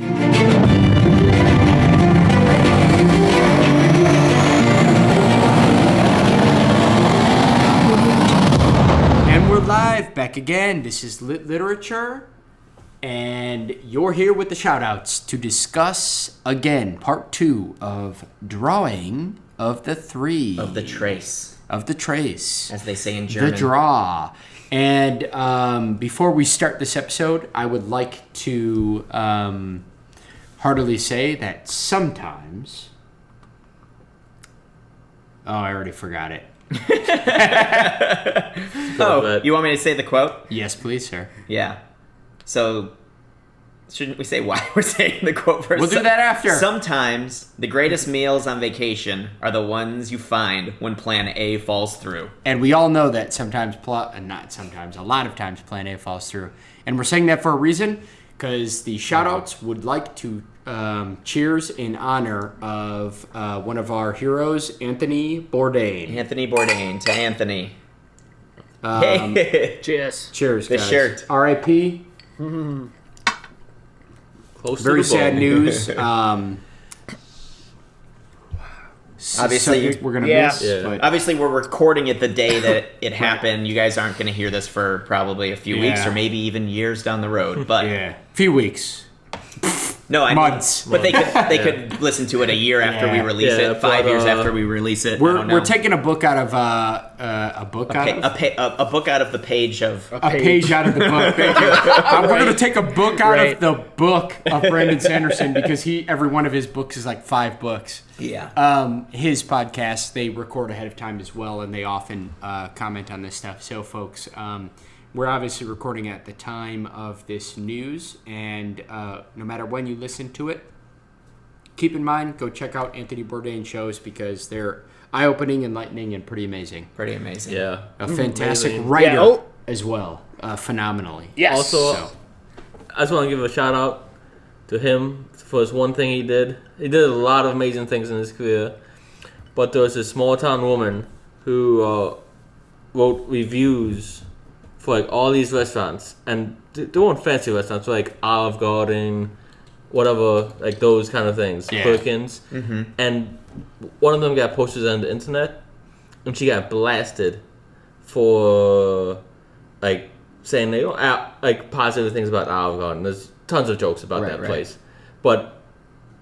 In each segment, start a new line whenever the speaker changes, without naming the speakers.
And we're live, back again. This is Lit Literature, and you're here with the Shoutouts to discuss, again, part 2 of Drawing of the Three.
Of the Trace.
Of the Trace.
As they say in German.
The Draw. And before we start this episode, I would like to heartily say that sometimes... Oh, I already forgot it.
Oh, you want me to say the quote?
Yes, please, sir.
Yeah. So, shouldn't we say why we're saying the quote first?
We'll do that after.
Sometimes the greatest meals on vacation are the ones you find when plan A falls through.
And we all know that sometimes, a lot of times plan A falls through. And we're saying that for a reason, because the Shoutouts would like to cheers in honor of one of our heroes, Anthony Bourdain.
Anthony Bourdain to Anthony.
Cheers.
Cheers,
The
guys.
shirt.
R.I.P.
Close
Very
to the
sad
bone.
news.
Obviously,
we're gonna
yeah.
miss.
Yeah.
But
Obviously, we're recording it the day that it happened. You guys aren't going to hear this for probably a few weeks
Yeah.
or maybe even years down the road. But
yeah, few weeks.
no, I
Months.
mean, but they could listen to it a year after we release
Yeah,
it, 5 years
but,
after we release it. I don't know.
We're taking a book out of a book out of
a book out of the page of
a page out of the book. Thank you. We're going to take a book out of the book of Brandon Sanderson because every one of his books is like 5 books.
yeah.
His podcast, they record ahead of time as well, and they often comment on this stuff. So, folks, we're obviously recording at the time of this news, and no matter when you listen to it, keep in mind, go check out Anthony Bourdain shows because they're eye-opening, enlightening, and pretty amazing.
Pretty amazing.
Yeah.
A fantastic
Amazing.
writer
Yeah, oh.
as well, phenomenally.
Yes.
Also,
So.
I just want to give a shout out to him for his one thing he did. He did a lot of amazing things in his career, but there was this small town woman who wrote reviews for like all these restaurants, and they weren't fancy restaurants, like Olive Garden, whatever, like those kind of things,
Yeah.
Perkins. Mm-hmm. And one of them got posted on the internet, and she got blasted for like saying they don't like positive things about Olive Garden. There's tons of jokes about that place, but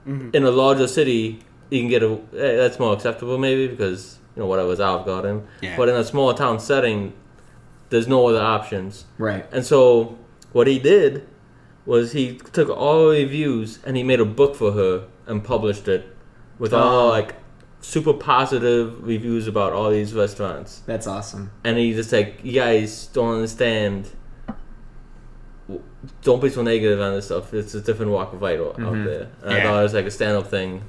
in a larger city, you can get that's more acceptable maybe because whatever's Olive Garden.
Yeah.
But in a small town setting, there's no other options.
Right.
And so what he did was he took all the reviews and he made a book for her and published it with all like super positive reviews about all these restaurants.
That's awesome.
And he just like, you guys don't understand. Don't be so negative on this stuff. It's a different walk of life out there. And I thought it was like a stand-up thing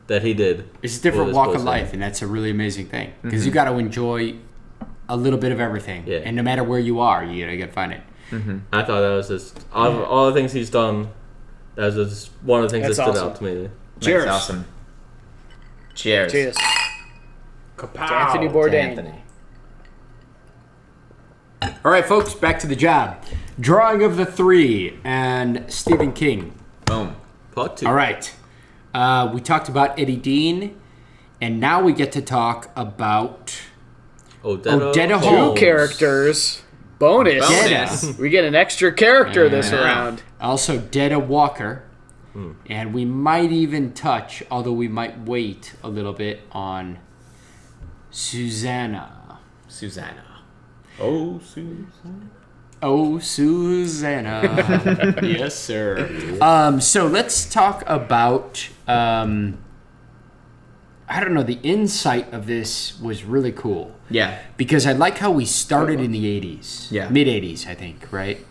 that he did.
It's a different
for this
walk of
person.
life, and that's a really amazing thing because you got to enjoy a little bit of everything.
Yeah.
And no matter where you are, you got to find it.
I thought that was just all the things he's done. That was just one of the things
That's
that stood
awesome.
out to me.
Cheers.
That's awesome. Cheers.
Cheers.
Kapow.
To Anthony
To
Bourdain.
Anthony.
All right, folks, back to the job. Drawing of the Three and Stephen King.
Boom.
Part 2.
All right. We talked about Eddie Dean, and now we get to talk about Odetta
Two
Holmes.
characters. Bonus.
Bonus.
We get an extra character this
Yeah.
round.
Also, Detta Walker. And we might even touch, although we might wait a little bit, on Susanna.
Susanna.
Oh, Susan.
Oh, Susanna. Yes, sir. So let's talk about, I don't know, the insight of this was really cool.
Yeah.
Because I like how we started in the 80s.
Yeah.
Mid-80s, I think, right?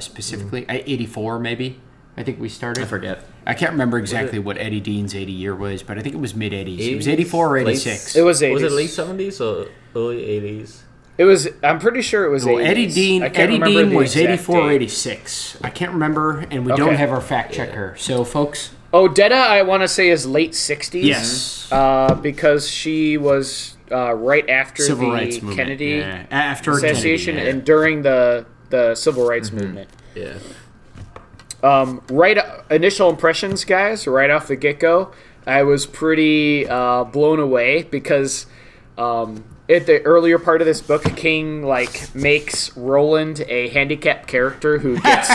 Specifically. 84, maybe, I think we started.
I forget.
I can't remember exactly what Eddie Dean's 80 year was, but I think it was mid-80s. It was 84 or 86.
It was 80s.
Was it late 70s or early 80s?
It was. I'm pretty sure it was
Well,
80s.
Eddie Dean,
I can't
Eddie
remember
Dean
the
was
exact
84 or
date.
86. I can't remember, and we don't
Okay.
have our fact checker. So, folks.
Odetta, I want to say, is late 60s.
Yes.
Because she was right after
Civil
the
rights movement.
Kennedy
Yeah. After
assassination
Kennedy, yeah.
and during the civil rights movement.
Yeah.
Initial impressions, guys, right off the get-go, I was pretty blown away because at the earlier part of this book, King makes Roland a handicapped character who gets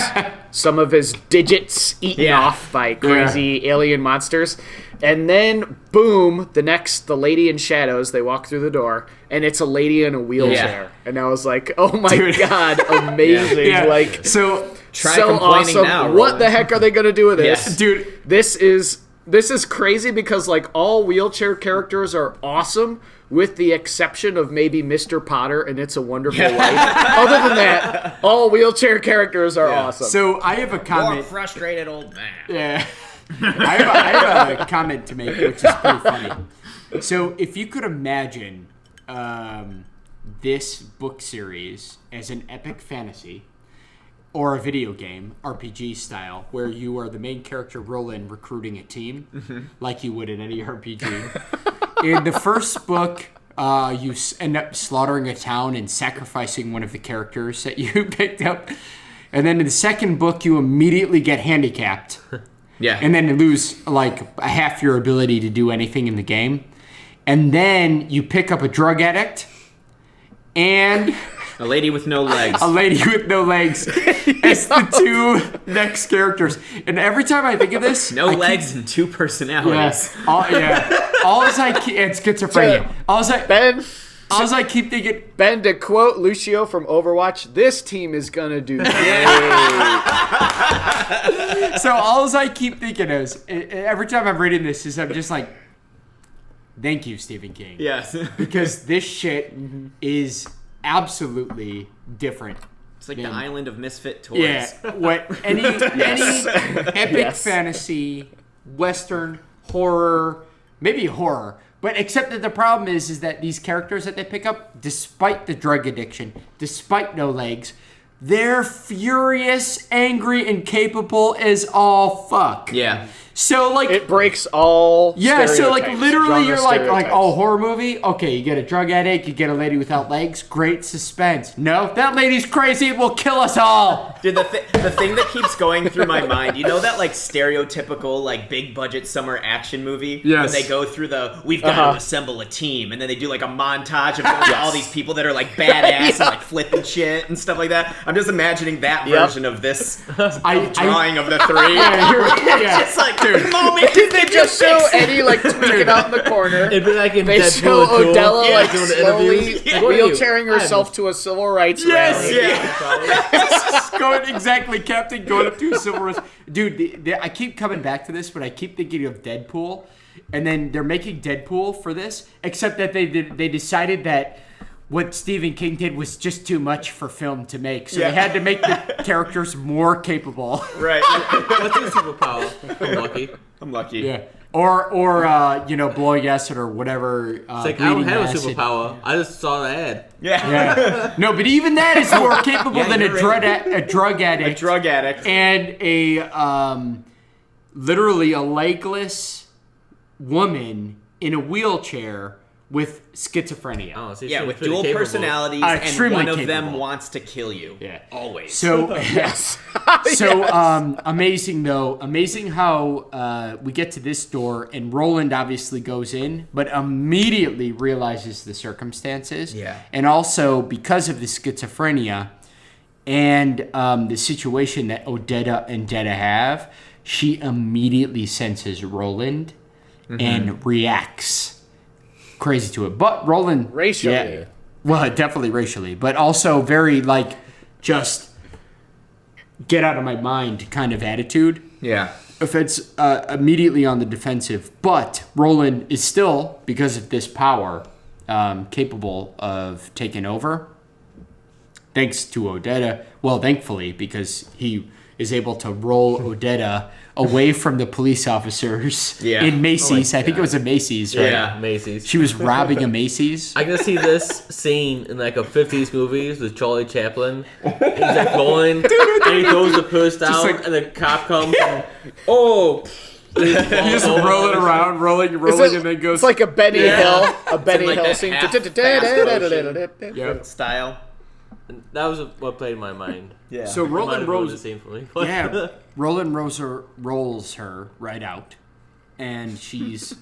some of his digits eaten off by crazy alien monsters. And then, boom, the lady in shadows, they walk through the door, and it's a lady in a wheelchair. Yeah. And I was like, oh my God, amazing. Yeah.
So
awesome.
Now,
what
Roland.
the heck are they going to do with this?
Yeah.
Dude, this is crazy because, all wheelchair characters are awesome, with the exception of maybe Mr. Potter and It's a Wonderful Life. Other than that, all wheelchair characters are awesome.
So I have a comment.
More frustrated old man.
Yeah. I have a comment to make, which is pretty funny. So if you could imagine this book series as an epic fantasy or a video game, RPG style, where you are the main character, Roland, recruiting a team, like you would in any RPG. In the first book, you end up slaughtering a town and sacrificing one of the characters that you picked up. And then in the second book, you immediately get handicapped.
Yeah.
And then lose a half your ability to do anything in the game. And then you pick up a drug addict and
a lady with no legs.
A lady with no legs. It's the two next characters. And every time I think of this,
no legs and two personalities.
And schizophrenia. I keep thinking,
Ben, to quote Lucio from Overwatch, this team is gonna do great.
So all I keep thinking is, every time I'm reading this, is I'm just like, thank you, Stephen King.
Yes.
Because this shit is absolutely different.
It's like the island of misfit toys.
Yeah. What any epic fantasy, Western, horror, maybe horror. But except that the problem is that these characters that they pick up, despite the drug addiction, despite no legs, they're furious, angry, and capable as all fuck.
Yeah.
So
it breaks all stereotypes,
literally you're
stereotypes.
horror movie? Okay, you get a drug addict, you get a lady without legs, great suspense. No, that lady's crazy, it will kill us all.
Dude, the thing that keeps going through my mind, you know that stereotypical big budget summer action movie?
Yes.
When they go through we've got to assemble a team, and then they do a montage of all these people that are badass and flipping shit and stuff like that. I'm just imagining that version of this drawing of the three. Just dude, Mommy,
they just show Eddie tweaking out in the corner.
It'd be like in
they show
Deadpool
Odella
doing the
slowly
interviews.
wheelchairing herself to a civil rights rally.
Yes. Going up to a civil rights. Dude, I keep coming back to this, but I keep thinking of Deadpool, and then they're making Deadpool for this, except that they decided that what Stephen King did was just too much for film to make, so they had to make the characters more capable.
Right.
What's your superpower? I'm lucky.
Yeah. Or blowing acid or whatever.
It's I don't have a superpower. I just saw the ad.
Yeah. No, but even that is more capable than a drug addict.
A drug addict.
And a literally a legless woman in a wheelchair with schizophrenia.
Oh, so
with dual
capable
personalities, and one of them wants to kill you.
Yeah.
Always.
So, yes. So, amazing, though. Amazing how we get to this door, and Roland obviously goes in, but immediately realizes the circumstances.
Yeah.
And also, because of the schizophrenia and the situation that Odetta and Detta have, she immediately senses Roland and reacts crazy to it. But Roland
racially,
definitely racially, but also very just get out of my mind kind of attitude.
Yeah.
If it's immediately on the defensive, but Roland is still, because of this power, capable of taking over. Thanks to Odetta. Well, thankfully, because he is able to roll Odetta away from the police officers in Macy's. I think it was a Macy's, right?
Yeah, Macy's.
She was robbing a Macy's.
I can see this scene in a 50s movies with Charlie Chaplin. He's going, and he throws the purse down, and the cop comes. And,
He's just rolling around, rolling, and then goes.
It's like a Benny Hill, Hill scene.
Style.
That was what played in my mind.
Yeah.
So Roland
rolls
rolls.
the same for me.
Yeah, Roland rolls her right out, and she's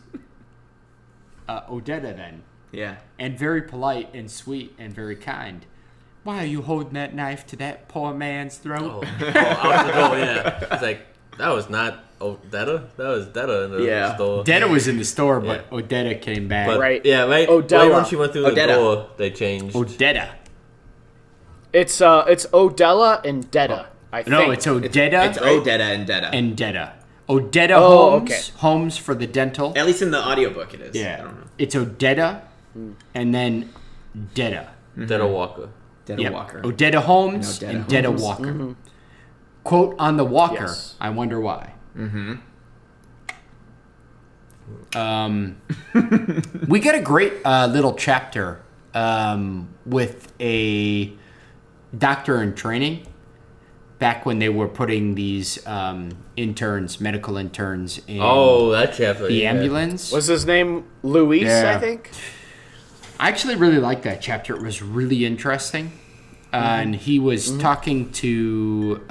Odetta then.
Yeah.
And very polite and sweet and very kind. Why are you holding that knife to that poor man's throat?
Out the door, yeah. It's like, that was not Detta. That was Detta in the store.
Detta was in the store, but Odetta came back.
But,
Right.
Yeah, right.
Odetta.
Right when she went through the
Odetta.
door, they changed.
Odetta.
It's Odella and Detta. I think.
No, it's Odetta.
It's Odetta and Detta.
and Detta. Odetta
Oh,
Holmes.
okay.
Holmes for the dental.
At least in the audiobook it is. I
Yeah.
don't know.
It's Odetta and then Detta.
Detta Walker.
Detta
Yep.
Walker.
Odetta Holmes
And
and
Odetta
Detta
Holmes.
Walker. Quote on the Walker.
Yes.
I wonder why. We get a great little chapter with a doctor in training back when they were putting these medical interns in
That chapter.
the
yeah.
ambulance.
Was his name Luis?
Yeah.
I think.
I actually really liked that chapter. It was really interesting. And he was talking to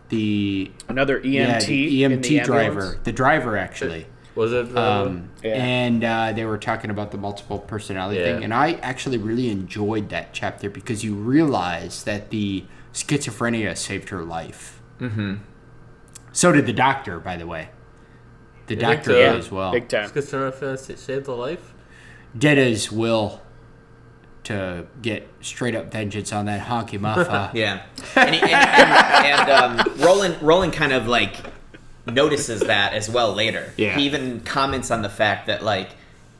the
Another EMT.
the
in the
EMT driver.
ambulance?
The driver, actually.
Was it?
Yeah.
And they were talking about the multiple personality
Yeah.
thing. And I actually really enjoyed that chapter because you realize that the schizophrenia saved her life. Mm-hmm. So did the doctor, by the way. The
Yeah,
doctor
yeah.
did as well.
Big time.
Schizophrenia saved the life?
Detta's will to get straight up vengeance on that honky muffa.
Yeah. And Roland kind of like notices that as well later.
Yeah.
He even comments on the fact that like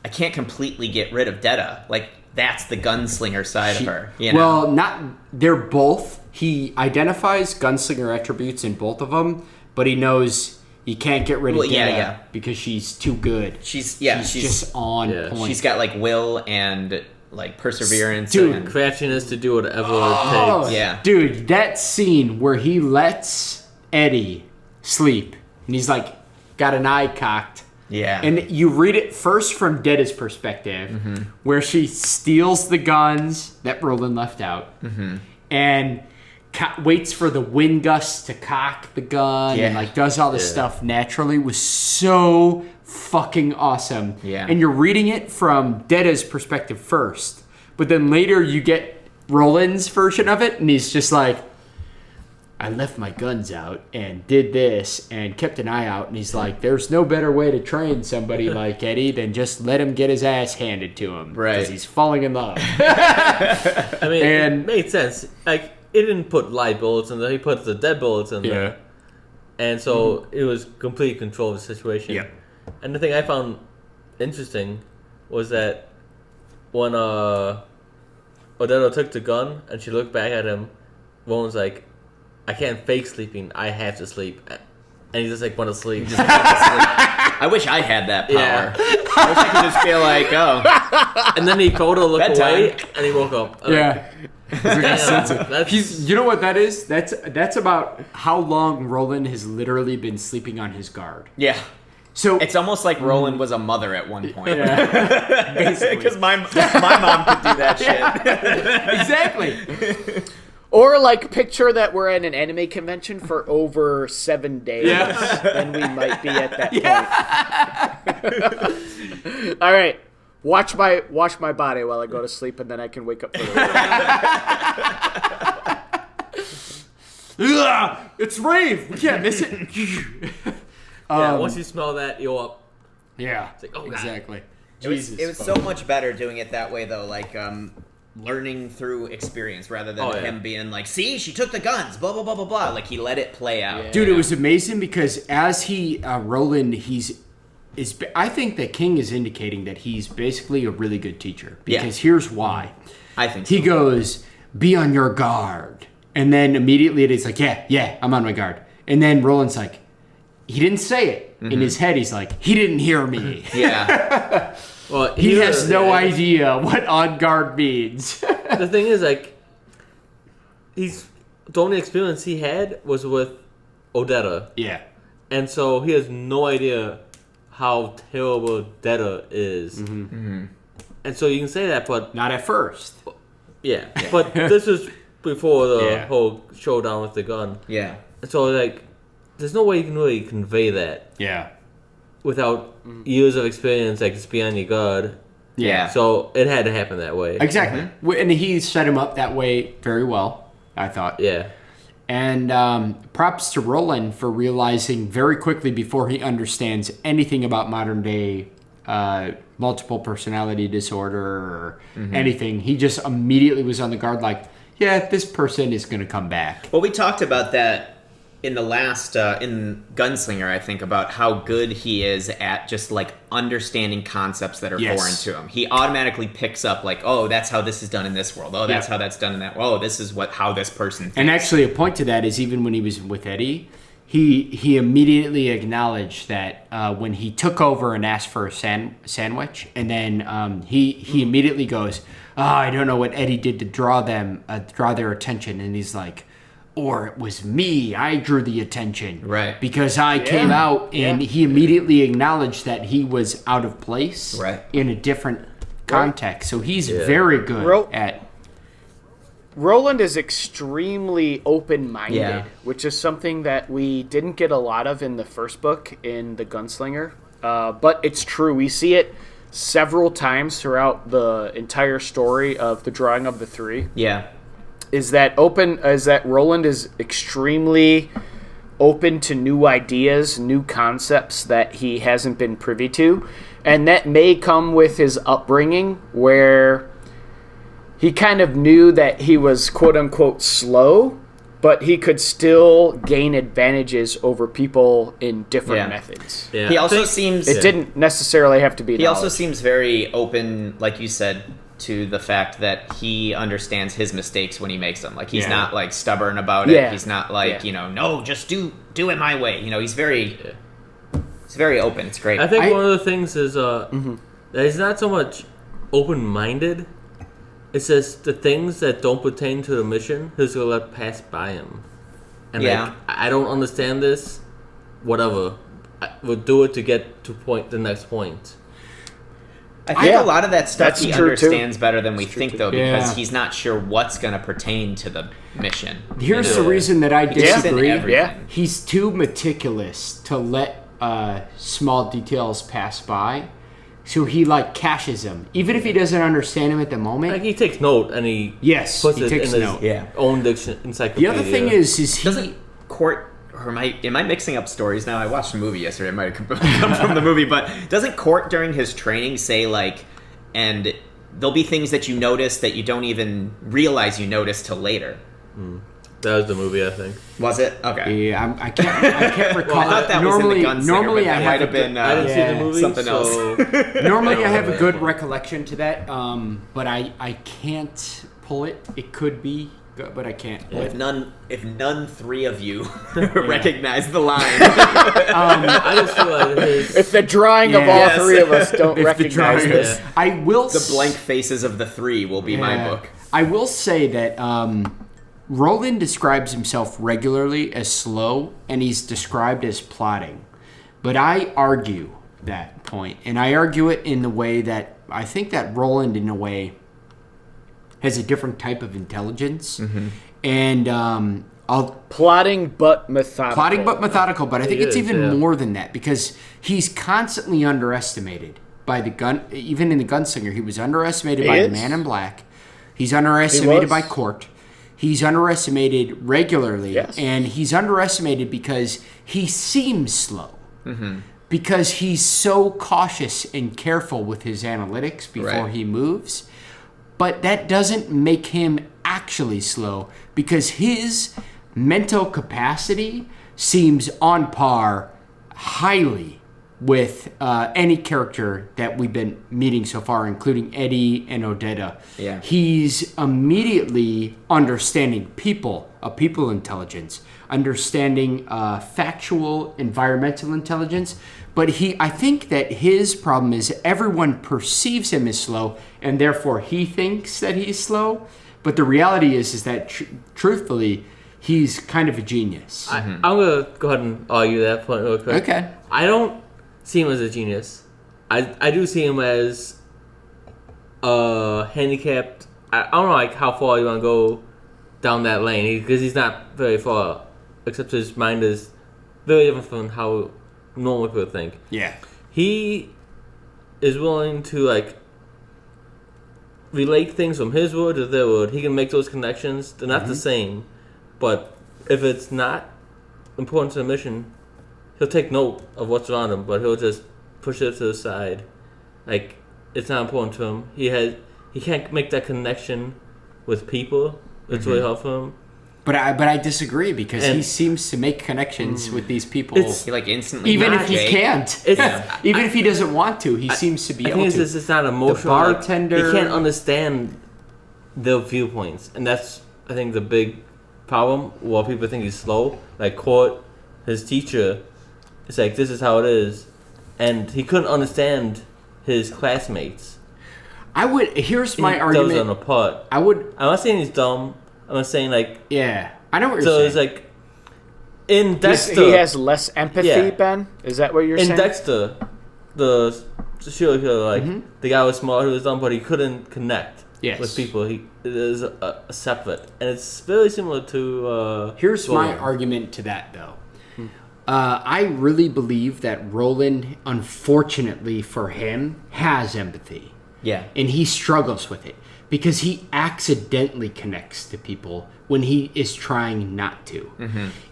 I can't completely get rid of Detta. Like that's the gunslinger side of her. You know?
Well, not they're both. He identifies gunslinger attributes in both of them, but he knows he can't get rid of
Well, yeah,
Detta
yeah.
because she's too good.
she's
just on
Yeah.
point.
she's got like will and like perseverance.
Dude,
and,
Craftiness to do whatever
Oh,
it takes.
yeah.
Dude, that scene where he lets Eddie sleep and he's like got an eye cocked.
Yeah.
And you read it first from Detta's perspective, where she steals the guns that Roland left out and waits for the wind gusts to cock the gun and
Yeah.
like does all this
Yeah.
stuff naturally was so fucking awesome.
Yeah.
And you're reading it from Detta's perspective first, but then later you get Roland's version of it, and he's just like, I left my guns out and did this and kept an eye out. And he's like, there's no better way to train somebody like Eddie than just let him get his ass handed to him.
Right.
Because he's falling in love.
I mean,
And-
it made sense. Like, it didn't put light bullets in there. He put the dead bullets in there. And so it was complete control of the situation.
Yeah.
And the thing I found interesting was that when Odetta took the gun and she looked back at him, Roland's like, I can't fake sleeping. I have to sleep. And he just like want to sleep.
I wish I had that power.
Yeah.
I wish I could just feel like, oh,
And then he told her to look
Bedtime.
away and he woke up. I'm like,
Yeah.
damn, that's,
You know what that is? That's about how long Roland has literally been sleeping on his guard.
yeah.
So
It's almost like Roland was a mother at one point.
basically.
Because my mom could do that shit.
Exactly.
Or like picture that we're at an anime convention for over 7 days,
Yeah.
and we might be at that point. All right, wash my body while I go to sleep, and then I can wake up for the day.
Ugh, it's rave. We can't miss it.
yeah, once you smell that, you're up.
Yeah.
like, oh, God.
exactly.
It was so much better doing it that way, though. Like, learning through experience rather than him being like, see, she took the guns, blah, blah, blah, blah, blah. Like, he let it play out.
Yeah.
Dude, it was amazing because as Roland, I think that King is indicating that he's basically a really good teacher. Because here's why.
I think so.
He goes, be on your guard. And then immediately it's like, yeah, I'm on my guard. And then Roland's like, he didn't say it. In his head, he's like, he didn't hear me.
Yeah.
Well,
He has no idea what on guard means.
The thing is, like, the only experience he had was with Odetta.
Yeah.
And so he has no idea how terrible Detta is. And so you can say that, but
Not at first.
Yeah, but this was before the
Yeah.
whole showdown with the gun.
Yeah.
So, like, there's no way you can really convey that
Yeah.
without years of experience, like, just beyond your guard.
Yeah.
So, it had to happen that way.
Exactly. And he set him up that way very well, I thought.
Yeah.
And props to Roland for realizing very quickly before he understands anything about modern day multiple personality disorder or anything. He just immediately was on the guard like, yeah, this person is going to come back.
Well, we talked about that in the last, in Gunslinger, I think, about how good he is at just, like, understanding concepts that are foreign to him. He automatically picks up, like, oh, that's how this is done in this world. Oh, that's how that's done in that. Oh, this is how this person thinks.
And actually, a point to that is even when he was with Eddie, he immediately acknowledged that when he took over and asked for a sandwich, and then he immediately goes, I don't know what Eddie did to draw their attention. And he's like, or it was me. I drew the attention.
Right.
Because I came out, and he immediately acknowledged that he was out of place in a different context. So he's very good at...
Roland is extremely open-minded,
Yeah.
which is something that we didn't get a lot of in the first book in The Gunslinger. But it's true. We see it several times throughout the entire story of the Drawing of the Three.
Yeah.
Is that Roland is extremely open to new ideas, new concepts that he hasn't been privy to. And that may come with his upbringing, where he kind of knew that he was quote-unquote slow, but he could still gain advantages over people in different methods.
Yeah.
He also seems...
It didn't necessarily have to be
He
knowledge.
also seems very open, like you said, to the fact that he understands his mistakes when he makes them. Like, he's not, like, stubborn about it.
Yeah.
He's not like, no, just do it my way. You know, he's very open. It's great.
I think one of the things is that he's not so much open-minded. It says the things that don't pertain to the mission, he's going to let pass by him. And like, I don't understand this. Whatever. We'll do it to get to the next point.
I think a lot of that stuff
That's
he
true,
understands better than we think, though, because
Yeah.
he's not sure what's going to pertain to the mission.
Here's the reason that I
He's in
disagree.
everything.
He's too meticulous to let small details pass by. So he, like, caches them. Even if he doesn't understand them at the moment.
Like, he takes note and he
Yes,
puts
he
it
takes
in
note.
his own encyclopedia.
The other thing is he...
Doesn't Court... Or am I mixing up stories now? I watched a movie yesterday. It might have come from the movie. But doesn't Court, during his training, say, like... And there'll be things that you notice that you don't even realize you noticed till later.
That was the movie, I think.
Was it? Okay.
Yeah, I can't recall.
I thought that
normally,
was in the Gunslinger,
normally
but
I
that
have
might have been
I didn't see the movie,
something
so...
else.
Normally I have a good recollection to that, but I can't pull it. It could be, but I can't pull
If
it.
none three of you recognize the line,
I just feel like his...
If the drawing of all
Yes.
three of us don't
If the
recognize
drawing-
this,
I will.
the blank faces of the three will be my book.
I will say that Roland describes himself regularly as slow, and he's described as plodding. But I argue that point, and I argue it in the way that I think that Roland, in a way, has a different type of intelligence, and
plotting but methodical.
But I think it's even more than that, because he's constantly underestimated by the gun. Even in the Gunslinger, he was underestimated by the Man in Black. He's underestimated by Court. He's underestimated regularly, and he's underestimated because he seems slow. Because he's so cautious and careful with his analytics before he moves. But that doesn't make him actually slow, because his mental capacity seems on par highly with any character that we've been meeting so far, including Eddie and Odetta.
Yeah.
He's immediately understanding people intelligence, understanding factual environmental intelligence. But I think that his problem is everyone perceives him as slow, and therefore he thinks that he's slow. But the reality is that truthfully, he's kind of a genius.
I'm going to go ahead and argue that point real quick.
Okay.
I don't see him as a genius. I do see him as a handicapped I don't know like how far you want to go down that lane because he's not very far, except his mind is very different from how normal people think.
Yeah.
He is willing to like relate things from his world to their world. He can make those connections. They're not the same, but if it's not important to the mission, he'll take note of what's around him, but he'll just push it to the side. Like it's not important to him. He can't make that connection with people. It's really hard for him.
But I disagree because he seems to make connections with these people.
He like instantly.
Even if he can't. Even if he doesn't want to, he seems to be
I
able
think
to.
It's not emotional.
The bartender.
Like, he can't understand their viewpoints. And that's, I think, the big problem. While people think he's slow. Like Court, his teacher, it's like, this is how it is. And he couldn't understand his classmates.
Here's my argument.
Them apart. I'm not saying he's dumb. I'm not saying like...
Yeah, I know what you're
saying.
So
it's like... In Dexter...
He has less empathy, Ben? Is that what you're saying?
In Dexter, the serial killer, like, the guy was smart, he was dumb, but he couldn't connect with people. It is a separate. And it's very similar to...
Here's
Roland.
my argument to that, though. I really believe that Roland, unfortunately for him, has empathy.
Yeah.
And he struggles with it because he accidentally connects to people when he is trying not to.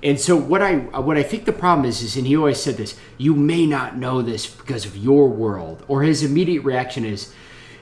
And so what I think the problem is, and he always said this, you may not know this because of your world. Or his immediate reaction is,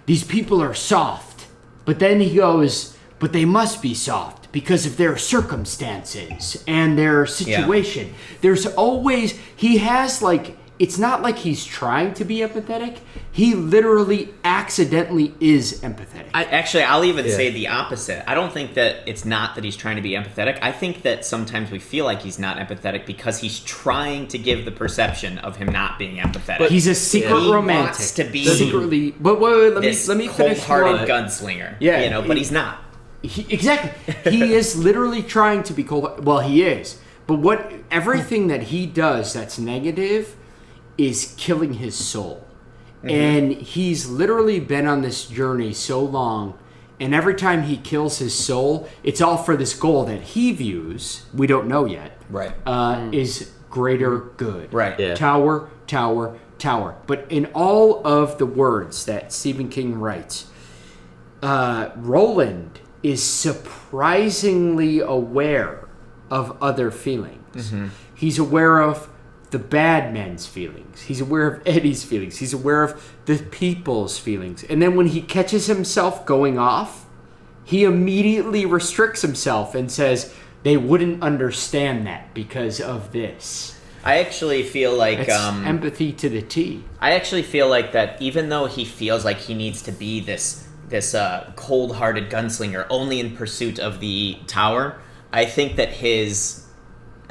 these people are soft. But then he goes, but they must be soft because of their circumstances and their situation. Yeah. There's always, he has like, it's not like he's trying to be empathetic. He literally accidentally is empathetic.
I'll even say the opposite. I don't think that it's not that he's trying to be empathetic. I think that sometimes we feel like he's not empathetic because he's trying to give the perception of him not being empathetic.
But he's a secret romantic.
He wants to be
secretly. But wait, let me finish.
Cold-hearted gunslinger.
Yeah,
but he's not.
Exactly. He is literally trying to be cold. Well, he is. But everything that he does that's negative is killing his soul. And he's literally been on this journey so long, and every time he kills his soul, it's all for this goal that he views, we don't know yet, is greater good.
Right. Yeah.
Tower, tower, tower. But in all of the words that Stephen King writes, Roland is surprisingly aware of other feelings. He's aware of the bad men's feelings. He's aware of Eddie's feelings. He's aware of the people's feelings. And then when he catches himself going off, he immediately restricts himself and says, they wouldn't understand that because of this.
I actually feel like...
It's empathy to the T.
I actually feel like that even though he feels like he needs to be this cold-hearted gunslinger only in pursuit of the tower, I think that his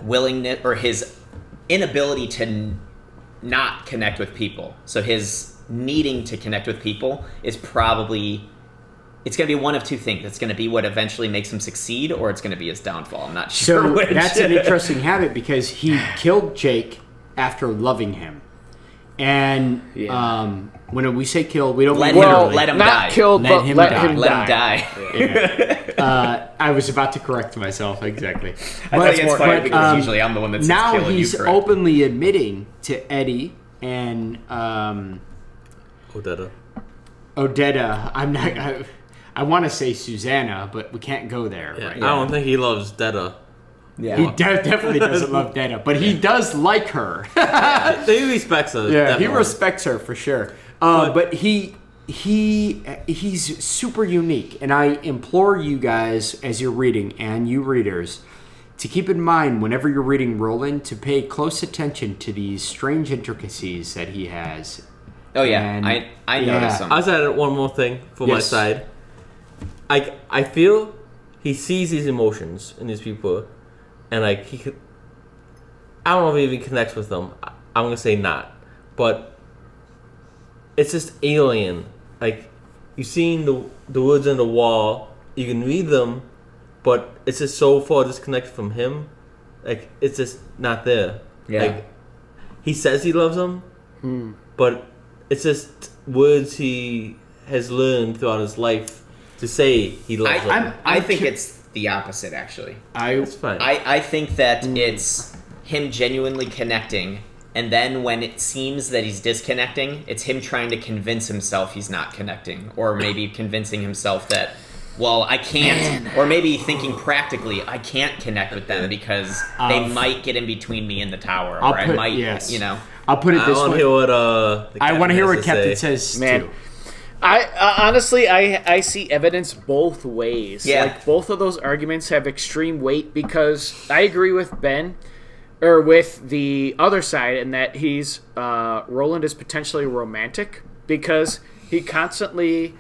willingness or his inability to not connect with people, so his needing to connect with people is probably, it's going to be one of two things. It's going to be what eventually makes him succeed, or it's going to be his downfall. I'm not sure
so
which.
That's an interesting habit because he killed Jake after loving him. And when we say killed, we don't
let
mean
him
not
die.
Killed,
let
but
him
let
die.
him
Let
die.
him die.
I was about to correct myself, exactly.
I think it's funny because usually I'm the one that says
now
kill and
he's
you correct.
openly admitting to Eddie and
Odetta.
I'm not. I want to say Susanna, but we can't go there.
Yeah.
Right
I
now.
don't think he loves Detta.
Yeah.
He definitely doesn't love Detta, but he does like her.
He respects her.
Yeah,
definitely.
he respects her for sure. But he's super unique, and I implore you guys as you're reading and you readers to keep in mind whenever you're reading Roland to pay close attention to these strange intricacies that he has.
Oh yeah,
And,
I noticed some.
I was adding one more thing for my
Yes.
side. I feel he sees these emotions in these people, and like he could. I don't know if he even connects with them. I'm gonna say not, but it's just alien. Like you've seen the words on the wall, you can read them, but it's just so far disconnected from him. Like it's just not there.
Yeah.
Like he says he loves them, but it's just words he has learned throughout his life. to say he loves her.
I think it's the opposite, actually.
That's fine.
I think that it's him genuinely connecting, and then when it seems that he's disconnecting, it's him trying to convince himself he's not connecting, or maybe convincing himself that, well, I can't, or maybe thinking practically, I can't connect with them because they might get in between me and the tower, or I might, you know.
I'll put it this way.
I
want to hear what Ka-Tet says,
Man.
too.
I honestly, I see evidence both ways.
Yeah.
Like, both of those arguments have extreme weight because I agree with Ben, or with the other side, in that Roland is potentially romantic because he constantly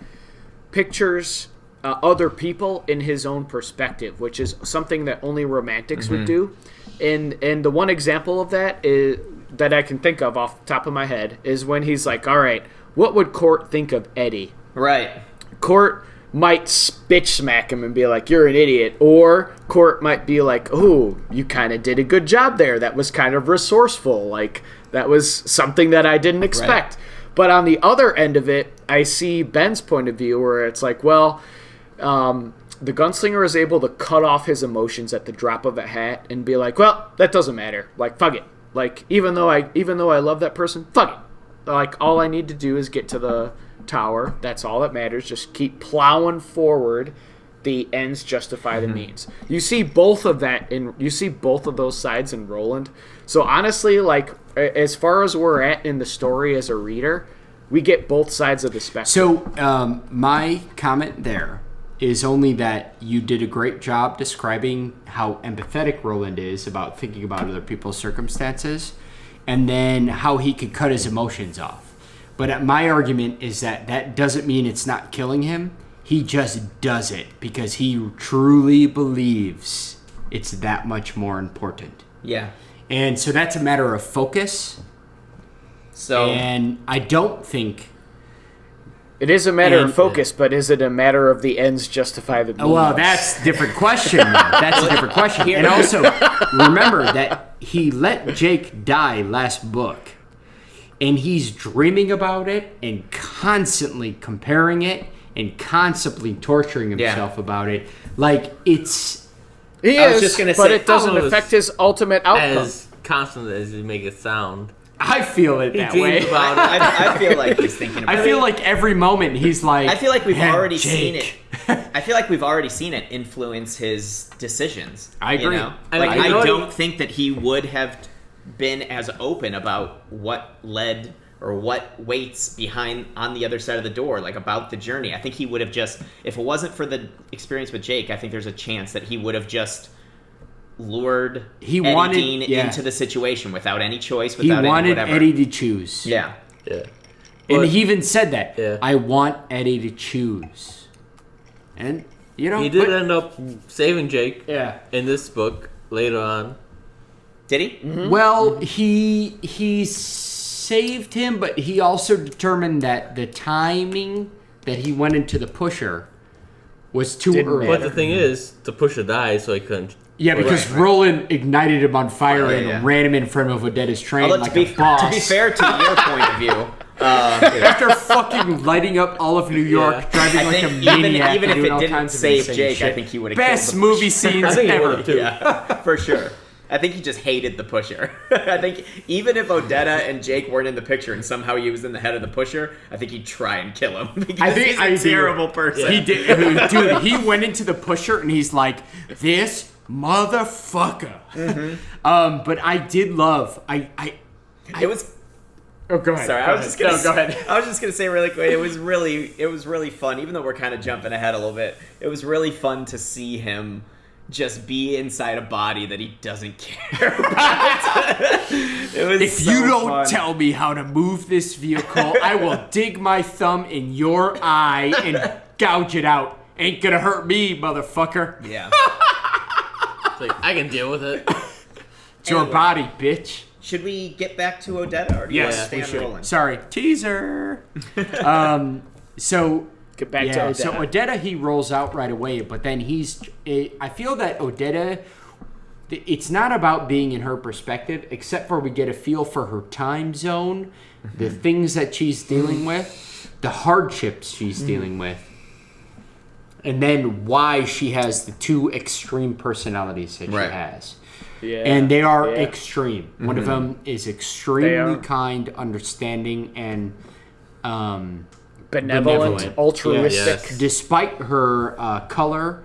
pictures other people in his own perspective, which is something that only romantics would do. And the one example of that is that I can think of off the top of my head is when he's like, all right, what would Court think of Eddie?
Right.
Court might bitch smack him and be like, you're an idiot. Or Court might be like, oh, you kind of did a good job there. That was kind of resourceful. Like, that was something that I didn't expect. Right. But on the other end of it, I see Ben's point of view where it's like, well, the gunslinger is able to cut off his emotions at the drop of a hat and be like, well, that doesn't matter. Like, fuck it. Like, even though I love that person, fuck it. Like, all I need to do is get to the tower. That's all that matters. Just keep plowing forward. The ends justify the means. You see both of those sides in Roland. So honestly, like, as far as we're at in the story as a reader, we get both sides of the spectrum.
So my comment there is only that you did a great job describing how empathetic Roland is about thinking about other people's circumstances, and then how he could cut his emotions off. But my argument is that doesn't mean it's not killing him. He just does it because he truly believes it's that much more important.
Yeah.
And so that's a matter of focus. And I don't think...
It is a matter of focus, but is it a matter of the ends justify the means?
Well, that's a different question. That's a different question. And also, remember that he let Jake die last book. And he's dreaming about it and constantly comparing it and constantly torturing himself about it. Like, it's...
He is, but it doesn't affect his ultimate outcome.
As constant as you make it sound.
I feel it that way.
About it.
I feel like he's thinking about it.
I feel like every moment he's like...
I feel like we've already seen it. I feel like we've already seen it influence his decisions.
I agree.
You know? I don't think that he would have been as open about what led or what waits behind on the other side of the door, like about the journey. I think he would have just... If it wasn't for the experience with Jake, I think there's a chance that he would have just... lured Eddie Dean into the situation without any choice, without
he wanted
any whatever.
Eddie to choose.
Yeah.
Yeah.
And he even said that.
Yeah.
I want Eddie to choose. And, you know...
He did end up saving Jake in this book later on.
Did he?
Mm-hmm. Well, he saved him, but he also determined that the timing that he went into the pusher was too early.
But the thing is, the pusher died, so he couldn't...
Yeah, because Roland ignited him on fire and ran him in front of Odetta's train like a boss.
To be fair to your point of view,
after fucking lighting up all of New York, driving like a maniac,
even if it didn't
kinds
save
of
Jake,
shit.
I think he would have killed
Best movie scenes
I think he
ever.
would have too.
Yeah, for sure. I think he just hated the pusher. I think even if Odetta and Jake weren't in the picture and somehow he was in the head of the pusher, I think he'd try and kill him because he's a terrible person.
He did, dude. He went into the pusher and he's like, "This motherfucker."
Mm-hmm.
But I did love.
It was.
Oh, go ahead.
Sorry,
go ahead.
I was just gonna say really quick. It was really fun. Even though we're kind of jumping ahead a little bit, it was really fun to see him just be inside a body that he doesn't care about. It was
if you don't tell me how to move this vehicle, I will dig my thumb in your eye and gouge it out. Ain't gonna hurt me, motherfucker.
Yeah.
It's like, I can deal with it.
It's your body, bitch.
Should we get back to Odetta, or do you want to stay on Roland?
Sorry, teaser. So
get back to Odetta.
So Odetta, he rolls out right away, but then I feel that Odetta, it's not about being in her perspective, except for we get a feel for her time zone, the things that she's dealing with, the hardships she's dealing with. and then why she has the two extreme personalities that she has.
Yeah.
And they are extreme. One of them is extremely kind, understanding, and
benevolent, altruistic.
Yes. Despite her color,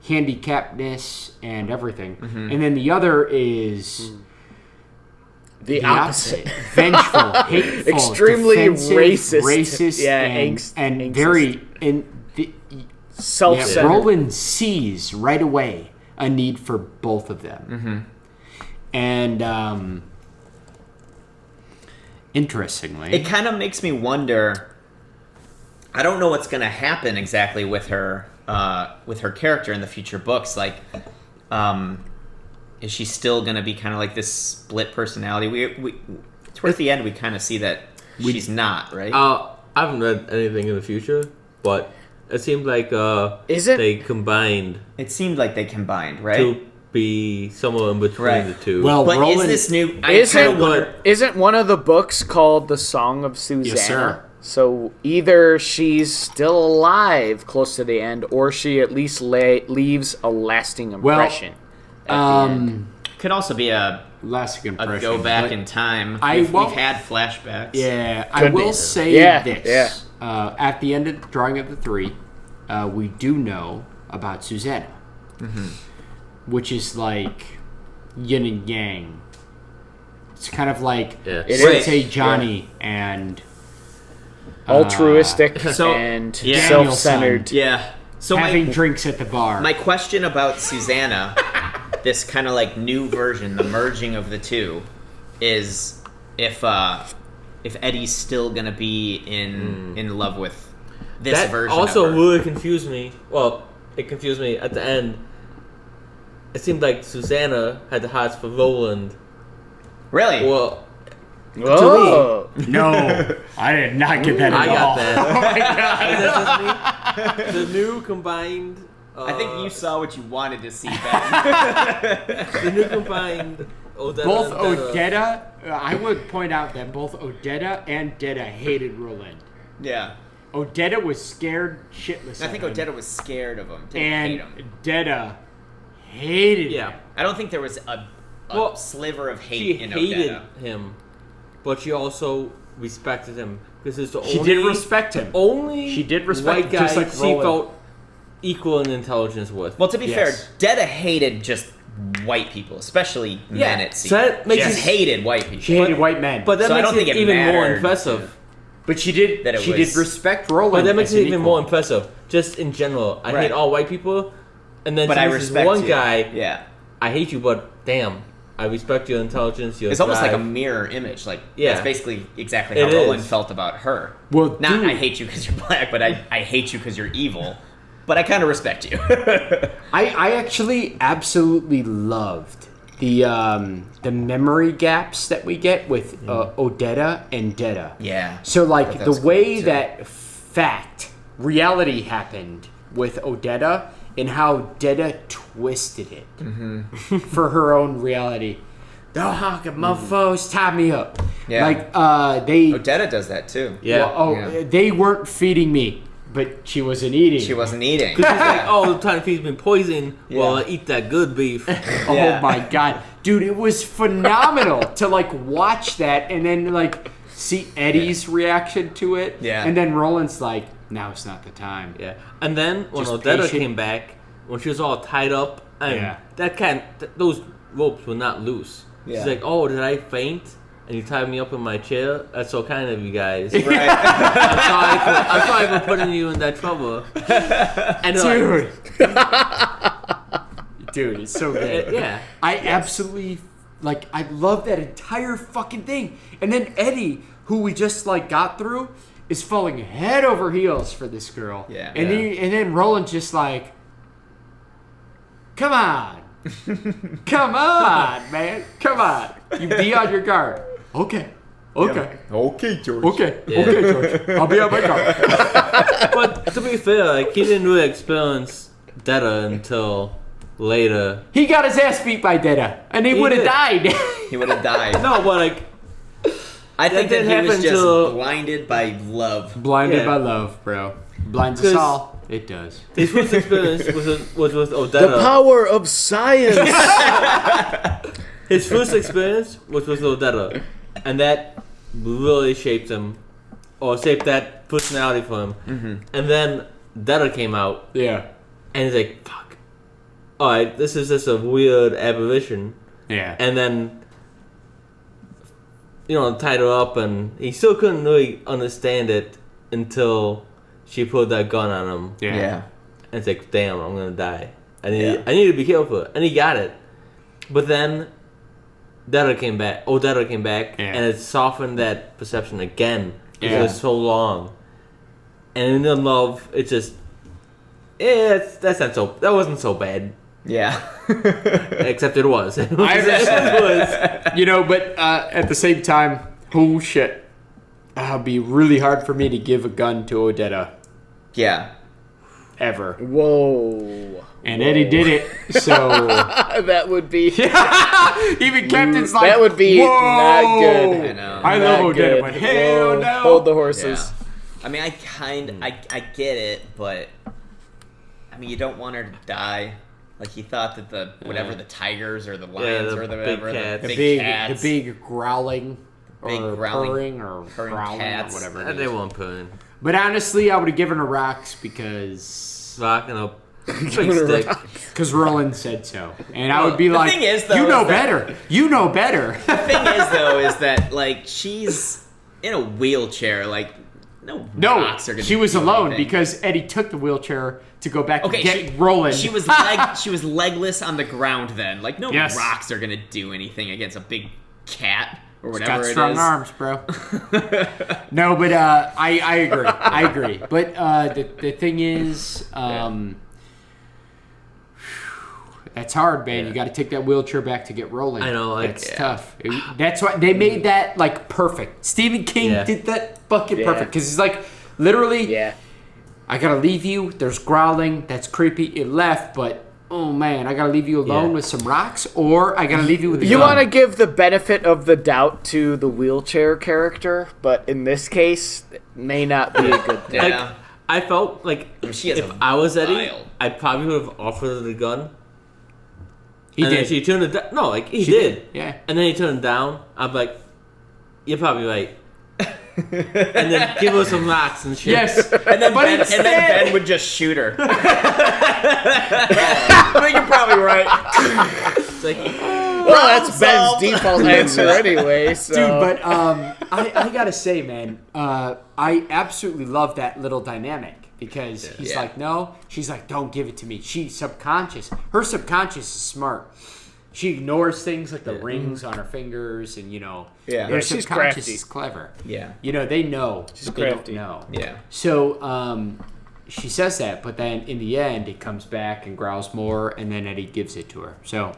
handicapness, and everything. And then the other is
the opposite.
Vengeful, hateful,
extremely
racist, and
angst.
very
self-centered.
Roland sees right away a need for both of them. And interestingly,
it kind of makes me wonder. I don't know what's going to happen exactly with her character in the future books. Like, is she still going to be kind of like this split personality? We towards the end we kind of see that she's not, right?
I haven't read anything in the future, but it seemed like they combined.
It seemed like they combined, right?
To be somewhere in between the two.
Well,
but
Roland,
is this new?
Isn't one of the books called The Song of Susanna?
Yes, sir.
So either she's still alive close to the end, or she at least leaves a lasting impression.
Could also be a
lasting impression.
A go back in time. We've had flashbacks.
Yeah, I will say this. At the end of the drawing of the three, we do know about Susanna, which is like yin and yang. It's kind of like Sensei Johnny and
altruistic and self-centered.
Yeah. So
having drinks at the bar.
My question about Susanna, this kind of like new version, the merging of the two, is if Eddie's still gonna be in love with this version. That
also
of her.
really confused me. Well, it confused me at the end. It seemed like Susanna had the hots for Roland.
Really?
Well.
Whoa.
To me.
No, I did not get that at all.
I got that.
Oh my god.
Is that just me? The new combined...
I think you saw what you wanted to see, Ben.
The new combined Odetta
both
and
Odetta, I would point out that both Odetta and Detta hated Roland.
Yeah.
Odetta was scared shitless.
I think
of him.
Odetta was scared of him.
And Detta hated him.
I don't think there was a sliver of hate in Odetta.
She hated him, but she also respected him because it's the only.
She did respect him.
Only
she did respect
white guy
just like
she
Roland.
felt equal in intelligence with.
Well, to be fair, Detta hated just white people, especially men. It seemed.
So that makes
she just hated white people.
She hated white men.
But that
so
makes
I don't think
it even more
mattered.
impressive.
But she did. She did respect Roland.
But that makes it even
equal.
more impressive. Just in general, I hate all white people, and then
but I
this
respect
one
you.
guy.
Yeah,
I hate you, but damn, I respect your intelligence. Your
it's almost like a mirror image. Like that's basically exactly how Roland felt about her.
Well,
not I hate you because you're black, but I hate you because you're evil. But I kind of respect you.
I actually absolutely loved the memory gaps that we get with Odetta and Detta.
Yeah.
So like the way that reality happened with Odetta and how Detta twisted it for her own reality. The honking mofos tie me up.
Yeah.
Like they
Odetta does that too.
Yeah. They weren't feeding me. But she wasn't eating.
She wasn't eating.
Because she's like, oh, the time feeds me poison. Yeah. Well, I eat that good beef.
Oh my god, dude, it was phenomenal to like watch that and then like see Eddie's reaction to it.
Yeah.
And then Roland's like, now it's not the time.
Yeah. And then when
Just
Odetta
patient.
came back, when she was all tied up, and those ropes were not loose.
Yeah.
She's like, oh, did I faint? And you tied me up in my chair? That's so kind of you guys.
Right.
I'm sorry for putting you in that trouble.
And dude, it's so good.
Yeah.
I absolutely, like, I love that entire fucking thing. And then Eddie, who we just, like, got through, is falling head over heels for this girl.
Yeah.
And then Roland's just like, come on. Come on, man. Come on. You be on your guard. Okay. Okay.
Yeah. Okay, George.
Okay. Yeah. Okay, George. I'll be on my guard.
But to be fair, like he didn't really experience Detta until later.
He got his ass beat by Detta, and he would have died.
He would have died.
No, but like
I think that he was just blinded by love.
Blinded by love, bro. Blinds us all. It does.
His first experience was with Odetta.
The power of science.
His first experience was with Odetta, and that really shaped him, or shaped that personality for him. Mm-hmm. And then Detta came out.
Yeah.
And he's like, fuck. Alright, this is just a weird aberration.
Yeah.
And then, tied her up, and he still couldn't really understand it until she put that gun on him.
Yeah.
And it's like, damn, I'm gonna die. I need to be careful. And he got it. But then Odetta came back, and it softened that perception again. Because it was so long. And in love, it's just, that wasn't so bad.
Yeah.
Except it was.
I understand. But at the same time, oh shit. It'd be really hard for me to give a gun to Odetta.
Yeah.
Ever.
Whoa.
And Eddie did it, so...
that would be...
Even Captain's like,
that would be
whoa!
not good.
I know.
I love Odetta, but hell no.
Hold the horses.
Yeah. I mean, I get it, but... I mean, you don't want her to die. Like, he thought that the tigers or the lions or the whatever, the big cats.
The big growling...
Big
or
growling,
purring or growling
cats.
or whatever it is.
They weren't purring.
But honestly, I would have given her rocks because...
Rocking up. Big stick.
Because Roland said so. And I would be like,
thing is, though,
you know better. You know better.
The thing is, though, is that, like, she's in a wheelchair. Like, no rocks are going to
she was alone
anything.
because Eddie took the wheelchair to go back and get Roland.
She was legless on the ground then. Like, no rocks are going to do anything against a big cat. Or whatever
She's got strong arms, bro. No, but I agree. I agree. But the thing is, that's hard, man.
Yeah.
You got to take that wheelchair back to get rolling.
I know, like,
that's tough. That's why they made that like perfect. Stephen King did that fucking perfect because he's like, literally, I gotta leave you. There's growling. That's creepy. It left, but. Oh man, I gotta leave you alone with some rocks, or I gotta leave you with a gun.
You want to give the benefit of the doubt to the wheelchair character, but in this case, it may not be a good thing.
Yeah.
I felt like if I was Eddie, I probably would have offered her the gun.
He
and
did.
Then she turned it down. No, like he did.
Yeah.
And then he turned it down. I'm like, you're probably right. And then give her some rocks and shit.
Yes.
And then Ben would just shoot her. I think you're probably right.
It's like,
well, that's Ben's default answer anyway. So.
Dude, but I gotta say, man, I absolutely love that little dynamic because he's like, no. She's like, don't give it to me. She's subconscious. Her subconscious is smart. She ignores things like the rings on her fingers, and her
she's
subconscious
crafty.
is clever.
Yeah.
They know.
She's
they
crafty.
don't know.
Yeah.
So she says that, but then in the end, it comes back and growls more, and then Eddie gives it to her. So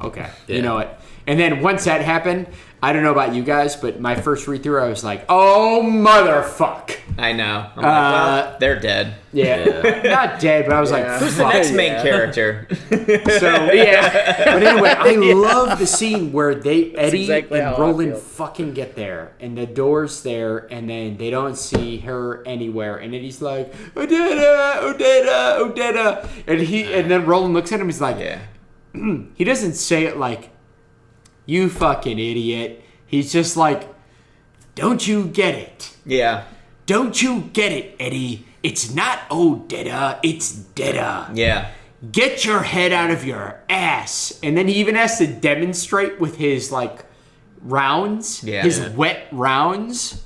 you know what? And then once that happened, I don't know about you guys, but my first read through, I was like, "Oh motherfuck!"
I know. I'm like, well, they're dead.
Yeah, not dead, but I was like,
"Who's the next main character?"
So but anyway, I love the scene where Eddie
exactly
and
how I
Roland
feel.
fucking get there, and the door's there, and then they don't see her anywhere, and then he's like, Odetta, and then Roland looks at him, he's like, he doesn't say it like, you fucking idiot. He's just like, don't you get it?
Yeah.
Don't you get it, Eddie? It's not Odetta, it's Detta.
Yeah.
Get your head out of your ass. And then he even has to demonstrate with his like rounds, his wet rounds.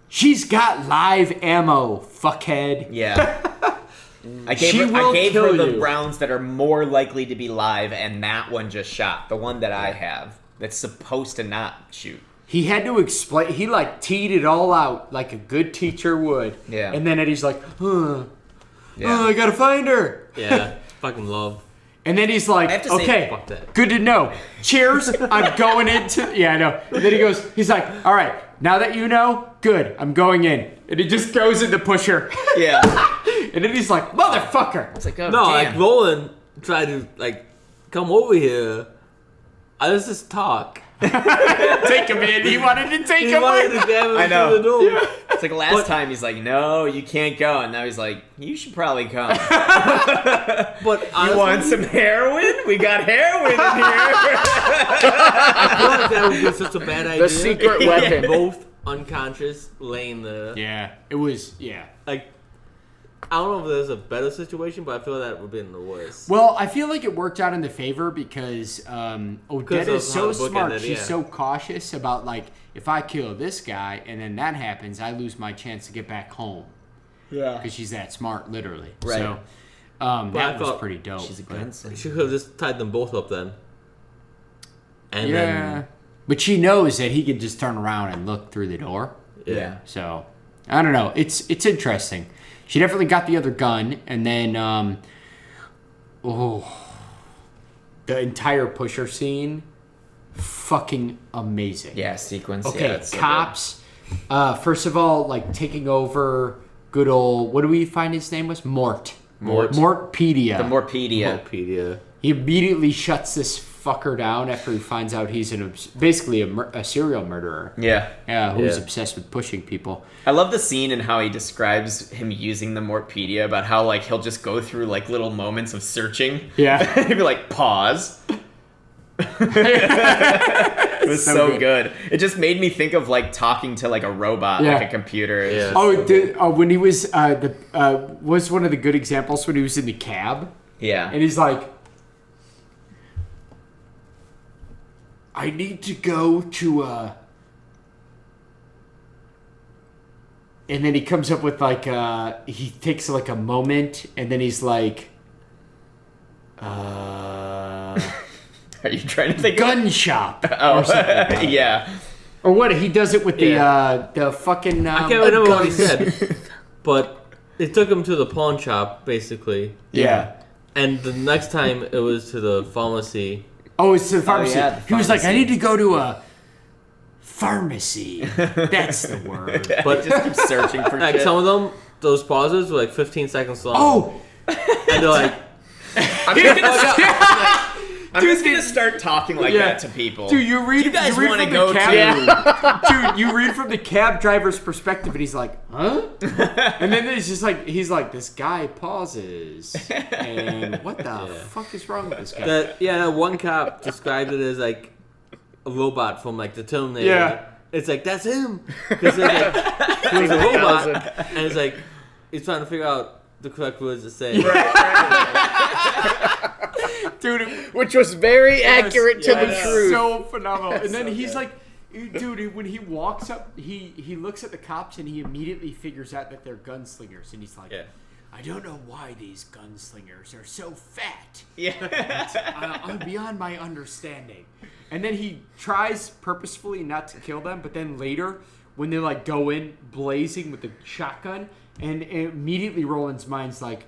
She's got live ammo, fuckhead.
Yeah. I gave her the rounds that are more likely to be live, and that one just shot. The one that I have that's supposed to not shoot.
He had to explain. He like teed it all out like a good teacher would.
Yeah.
And then Eddie's like, I gotta find her.
yeah, fucking love.
And then he's like,
I have to say,
okay,
fuck that.
good to know. Cheers, I'm going into... Yeah, I know. And then he's like, all right, now that you know, good, I'm going in. And he just goes in to push her.
Yeah.
And then he's like, motherfucker.
It's like, oh,
No,
damn.
like Roland tried to like come over here. Let's just talk.
Take him in. He wanted to take
He
him
wanted
in.
to grab him
I know.
through the door.
It's like last time he's like, no, you can't go. And now he's like, you should probably come.
But honestly,
you want some heroin? We got heroin in here.
I feel like that would be such a bad idea.
The secret weapon.
Both unconscious, laying the...
Yeah, it was,
Like, I don't know if there's a better situation, but I feel that would have been the worst.
Well, I feel like it worked out in the favor because Odetta is so smart.
Ended,
She's so cautious about, like, if I kill this guy and then that happens, I lose my chance to get back home.
Yeah.
Because she's that smart, literally.
Right.
So that was pretty dope.
She's a gunslinger.
She could have just tied them both up then. And then...
But she knows that he can just turn around and look through the door.
Yeah.
So, I don't know. It's interesting. She definitely got the other gun, and then, the entire pusher scene, fucking amazing.
Yeah, sequence.
Okay,
yeah, it's so
cops, first of all, like, taking over good old, what do we find his name was? Mort. Mortpedia.
good. The Morpedia.
Wikipedia.
He immediately shuts this fucker down after he finds out he's basically a serial murderer.
Yeah.
Who's
Yeah.
obsessed with pushing people.
I love the scene and how he describes him using the Morpedia, about how, like, he'll just go through, like, little moments of searching.
Yeah.
He'd be like, pause. It was so good. It just made me think of, like, talking to, like, a robot, like a computer.
Yeah.
When he was was one of the good examples when he was in the cab,
Yeah.
and he's like, I need to go to and then he comes up with like he takes like a moment, and then he's like,
Are you trying to think
gun shop
Oh,
or something like that.
yeah.
Or what? He does it with the fucking.
I can't remember what he said, but it took him to the pawn shop, basically.
Yeah.
And the next time it was to the pharmacy.
Oh, it's the pharmacy.
yeah, the
He was like, I
pharmacy.
need to go to a pharmacy. That's the word.
But
Just keep searching for
like
shit.
some of them, those pauses were like 15 seconds long.
Oh,
And they're like,
I'm just gonna start talking like
Yeah.
that to people.
dude, you read.
You guys
read
want to
from
go
the
to?
cab, dude, you read from the cab driver's perspective, and he's like, huh? And then it's just like he's like, this guy pauses, and what the fuck is wrong with this guy?
that one cop described it as like a robot from like the Terminator.
Yeah.
It's like, that's him. Because like, he was a robot, and it's like, he's trying to figure out the correct words to say.
Dude,
Which was very accurate to the
it's
truth.
so phenomenal. And then he's like, dude, when he walks up, he looks at the cops and he immediately figures out that they're gunslingers, and he's like,
Yeah.
I don't know why these gunslingers are so fat.
Yeah.
I'm beyond my understanding. And then he tries purposefully not to kill them, but then later, when they like go in blazing with the shotgun, and immediately Roland's mind's like,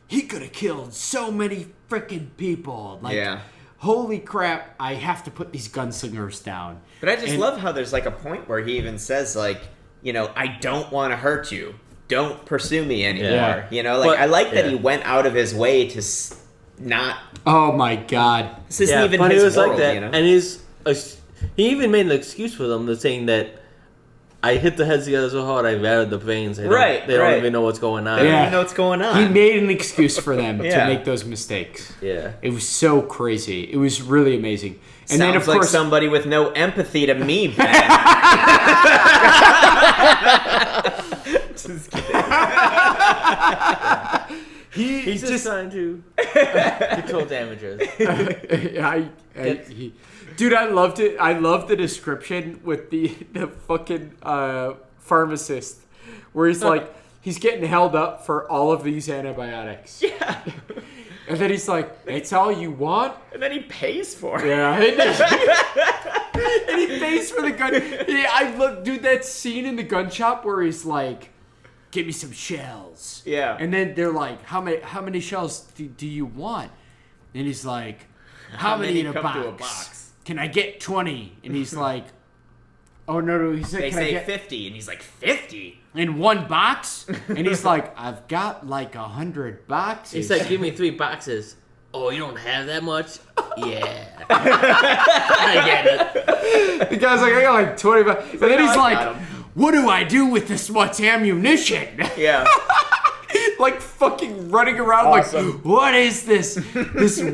he could have killed so many freaking people. Like,
Yeah.
holy crap, I have to put these gunslingers down.
But I just
And-
love how there's like a point where he even says like, you know, I don't want to hurt you. Don't pursue me anymore.
Yeah.
You know, like
But-
I like that
yeah.
he went out of his way to not.
Oh my god.
This isn't even
but
his
he was
world,
like that,
you know.
and he even made an excuse for them, saying that I hit the heads together so hard I rattled the brains. They don't even know what's going on.
They don't
Yeah.
even know what's going on.
He made an excuse for them
Yeah.
to make those mistakes.
Yeah.
It was so crazy. It was really amazing. And
Sounds
then, of
like
course,
somebody with no empathy to me, Ben. Just kidding.
He's just trying to control damages.
Dude, I loved it. I loved the description with the fucking pharmacist, where he's like, he's getting held up for all of these antibiotics.
Yeah.
And then he's like, "That's all you want?"
And then he pays for it.
Yeah. And he pays for the gun. Yeah, I love, dude, that scene in the gun shop where he's like, "Give me some shells."
Yeah.
And then they're like, "How many shells do you want?" And he's like, "How many in a
come
box?
to a box?
Can I get 20?" And he's like, "Oh no!" He said,
They
"Can I
say
get
50, and he's like, 50?
in one box?" And he's like, "I've got like 100 boxes."
He said, "Give me 3 boxes." Oh, you don't have that much? Yeah. I get it.
The guy's like, "I got like 20 bucks." And then he's
"No, I
like,
got 'em."
what do I do with this much ammunition?
Yeah.
Like fucking running around
Awesome.
like, what is this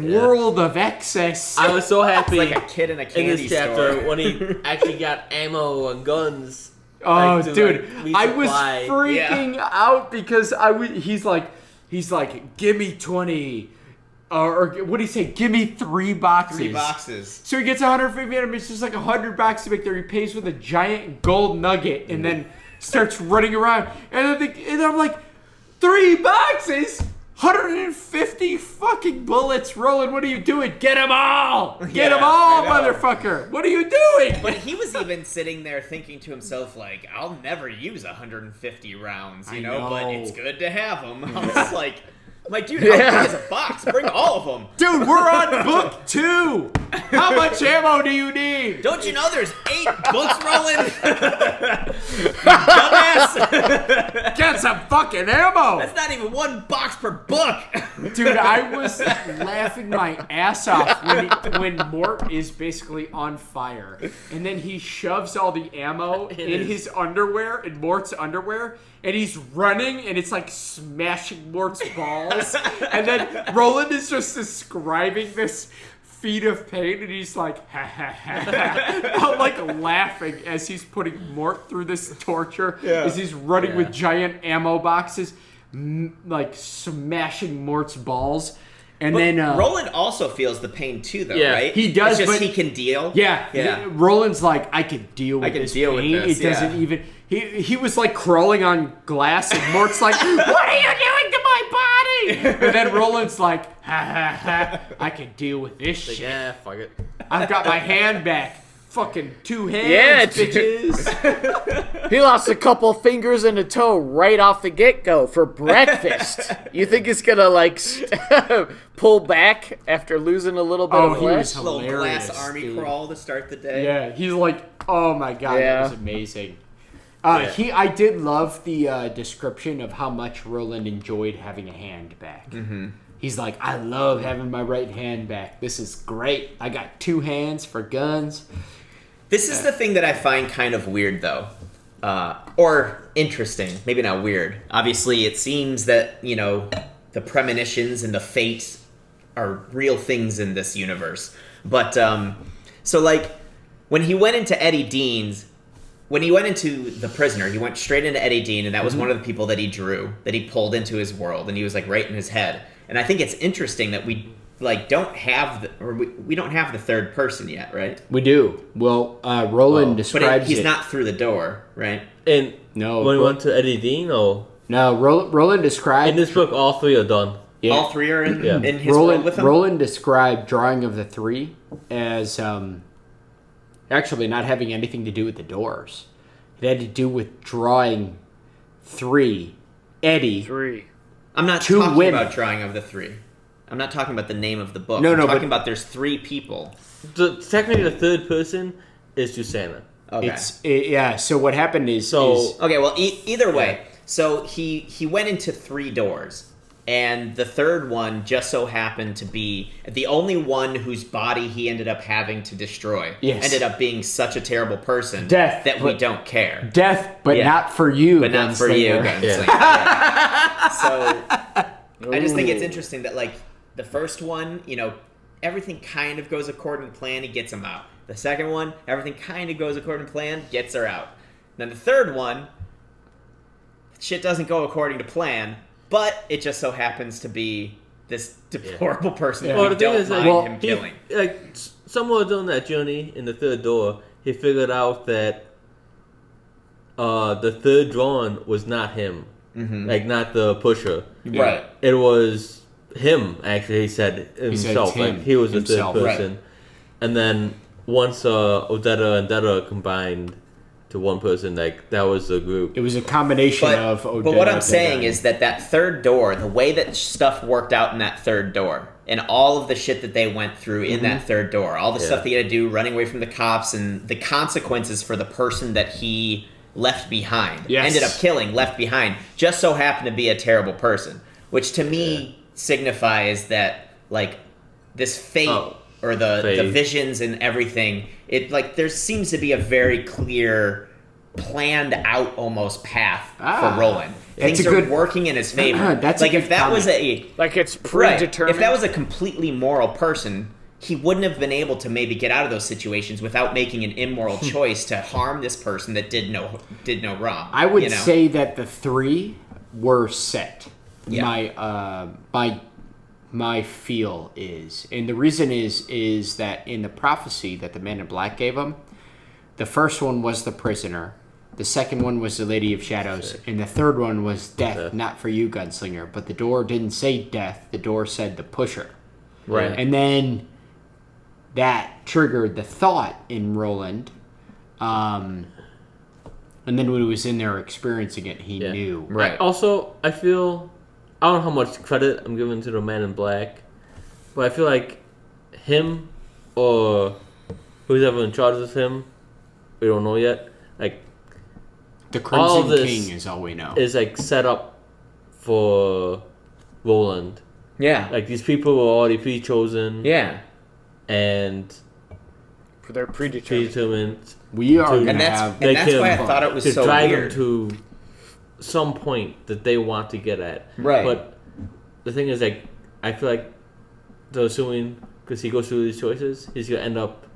world of excess?
I was so happy
Like a kid in a
in
candy
this chapter
store.
when he actually got ammo and guns.
Oh,
like, to,
dude,
like,
I was
resupply.
freaking out because he's like, give me 20, or what do you say? Give me 3 boxes.
3 boxes.
So he gets 150 items. It's just like 100 boxes to make there. He pays with a giant gold nugget and then starts running around. And then I'm like, 3 boxes? 150 fucking bullets. Roland, what are you doing? Get them all! Get them all, motherfucker! What are you doing?
But he was even sitting there thinking to himself, like, I'll never use 150 rounds, you know, but it's good to have them. I was like, dude, how big is a box? Bring all of them.
Dude, we're on book 2! How much ammo do you need?
Don't you know there's 8 books, Roland? You dumbass.
Get some fucking ammo!
That's not even 1 box per book.
Dude, I was laughing my ass off when Mort is basically on fire. And then he shoves all the ammo in his underwear, in Mort's underwear, and he's running, and it's like smashing Mort's balls. And then Roland is just describing this feat of pain, and he's like, ha ha ha. I'm like laughing as he's putting Mort through this torture, as he's running with giant ammo boxes, like smashing Mort's balls. And
But
then
Roland also feels the pain too, though,
Yeah,
right?
he does,
It's just
but
he can deal.
Yeah. Roland's like, I can deal with this
deal with
pain.
this,
It doesn't
yeah.
even. He was like crawling on glass, and Mort's like, what are you doing to my body? And then Roland's like, ha ha ha, I can deal with this
Like,
shit.
yeah, fuck it.
I've got my hand back. Fucking 2 hands,
Yeah,
bitches.
He lost a couple fingers and a toe right off the get-go for breakfast. You think he's gonna like pull back after losing a little bit of
he was
flesh?
Little
hilarious,
glass army
dude.
crawl to start the day.
Yeah, he's like, oh my god,
Yeah.
that was amazing. I did love the description of how much Roland enjoyed having a hand back. Mm-hmm. He's like, I love having my right hand back. This is great. I got 2 hands for guns.
This is the thing that I find kind of weird, though. Or interesting. Maybe not weird. Obviously, it seems that, you know, the premonitions and the fate are real things in this universe. But, so, like, when he went into Eddie Dean's, when he went into The Prisoner, he went straight into Eddie Dean, and that was one of the people that he drew, that he pulled into his world, and he was, like, right in his head. And I think it's interesting that we, like, don't have, we don't have the third person yet, right?
We do. Well, Roland describes
But he's
it.
not through the door, right?
And
No,
when we
Ro-
went to Eddie Dean, or
No, Roland described...
in this book, all 3 are done.
Yeah.
All 3 are in his
Roland,
world with him?
Roland described drawing of the 3 as actually not having anything to do with the doors. It had to do with drawing 3, Eddie.
3.
I'm not
2
talking
women.
about drawing of the 3. I'm not talking about the name of the book.
No,
I'm
no,
talking
but-
about there's 3 people.
Technically, the third person is Susanna.
Okay.
So what happened is...
So-
Okay, well, either way. So he went into 3 doors. And the third one just so happened to be the only one whose body he ended up having to destroy.
Yes.
Ended up being such a terrible person
Death,
that we
but-
don't care.
death, but
Yeah.
not for you,
But not for you,
Gunslinger.
Gunslinger. Yeah. So I just think it's interesting that, like, the first one, you know, everything kind of goes according to plan, he gets him out. The second one, everything kind of goes according to plan, gets her out. Then the third one, shit doesn't go according to plan, but it just so happens to be this deplorable person that
Well,
we
the thing
don't
is,
mind
like,
him
he,
killing.
like, somewhere during that journey in the third door, he figured out that the third drawing was not him.
Mm-hmm.
Like, not the pusher.
Right.
It was him, actually, he said himself.
it's him,
like, he was the
himself.
third person. And then once Odetta and Detta combined to one person, like, that was the group.
It was a combination of Odetta.
But what I'm saying is that third door, the way that stuff worked out in that third door, and all of the shit that they went through in that third door, all the stuff they had to do, running away from the cops, and the consequences for the person that he left behind, ended up killing, left behind, just so happened to be a terrible person. Which to me signifies that, like, this fate or the visions and everything, it, like, there seems to be a very clear planned out almost path for Roland.
It's
Things are working in his favor.
That's
like
a
if that was
like it's
right,
predetermined.
if that was a completely moral person, he wouldn't have been able to maybe get out of those situations without making an immoral choice to harm this person that did no wrong.
I would say that the 3 were set.
Yeah.
My feel is, and the reason is that in the prophecy that the Man in Black gave him, the first one was the prisoner, the second one was the Lady of Shadows, and the third one was death. Not for you, Gunslinger. But the door didn't say death. The door said the pusher.
Right.
And then that triggered the thought in Roland. And then when he was in there experiencing it, he knew.
Right.
Also, I feel... I don't know how much credit I'm giving to the Man in Black, but I feel like him or who's ever in charge of him, we don't know yet. Like
the Crimson King is all we know.
Is like set up for Roland.
Yeah.
Like these people were already pre-chosen.
Yeah.
And
they're predetermined.
We are
and that's why I thought it was so
drive
weird.
Them to some point that they want to get at.
Right.
But the thing is, like, I feel like they're assuming because he goes through these choices, he's gonna end up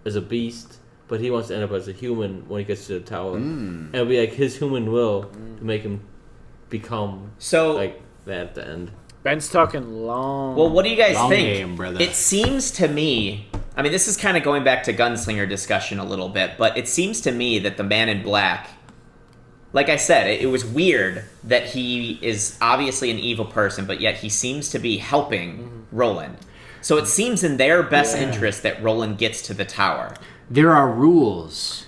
as a beast, but he wants to end up as a human when he gets to the tower. And it'll be like his human will to make him become like that at the end.
Ben's talking long.
Well, what do you guys think?
Game, brother.
It seems to me, I mean, this is kind of going back to Gunslinger discussion a little bit, but it seems to me that the Man in Black, like I said, it was weird that he is obviously an evil person, but yet he seems to be helping Roland. So it seems in their best interest that Roland gets to the tower.
There are rules,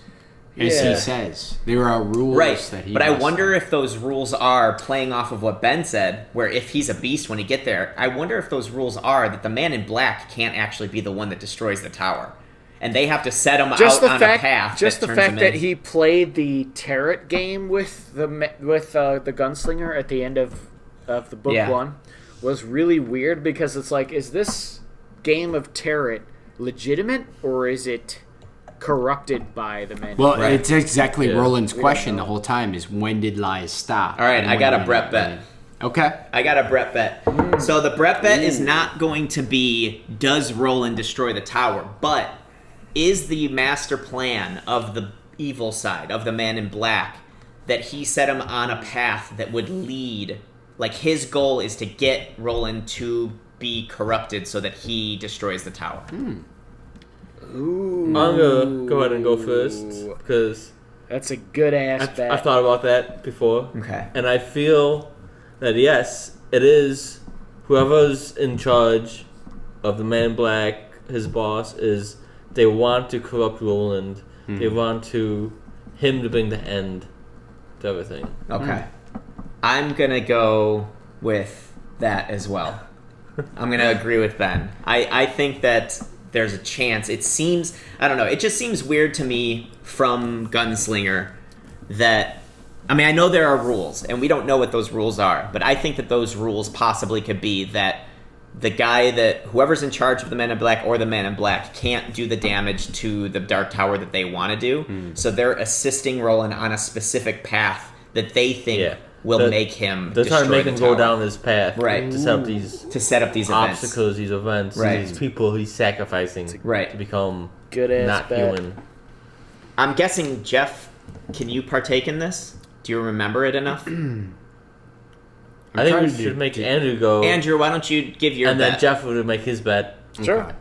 as he says. There are rules that he
But I
must
wonder if those rules are playing off of what Ben said, where if he's a beast when he get there, I wonder if those rules are that the Man in Black can't actually be the one that destroys the tower. And they have to set him out on a path.
Just the fact that he played the tarot game with the gunslinger at the end of the book 1 was really weird because it's like, is this game of tarot legitimate or is it corrupted by the men?
Well, it's exactly Roland's question the whole time: is when did lies stop?
All right, I got a Brett bet.
Okay.
I got a Brett bet. So the Brett bet is not going to be, does Roland destroy the tower, but is the master plan of the evil side, of the Man in Black, that he set him on a path that would lead, like his goal is to get Roland to be corrupted so that he destroys the tower.
Ooh.
I'm gonna go ahead and go first because
that's a good ass bet.
I've thought about that before.
Okay.
And I feel that yes, it is whoever's in charge of the Man in Black, his boss, is they want to corrupt Roland. They want him to bring the end to everything.
Okay. I'm going to go with that as well. I'm going to agree with Ben. I think that there's a chance. It seems, I don't know, it just seems weird to me from Gunslinger that, I mean, I know there are rules, and we don't know what those rules are, but I think that those rules possibly could be that the guy that, whoever's in charge of the Man in Black or the Man in Black can't do the damage to the Dark Tower that they want to do, so they're assisting Roland on a specific path that they think will make him
they're trying to make him
tower.
go down this path,
right?
To set up these
events.
obstacles, these events, these people he's sacrificing to become not human.
I'm guessing, Jeff, can you partake in this? Do you remember it enough?
I think we should make Andrew go.
Andrew, why don't you give your
bet? And then Jeff would make his bet.
Sure.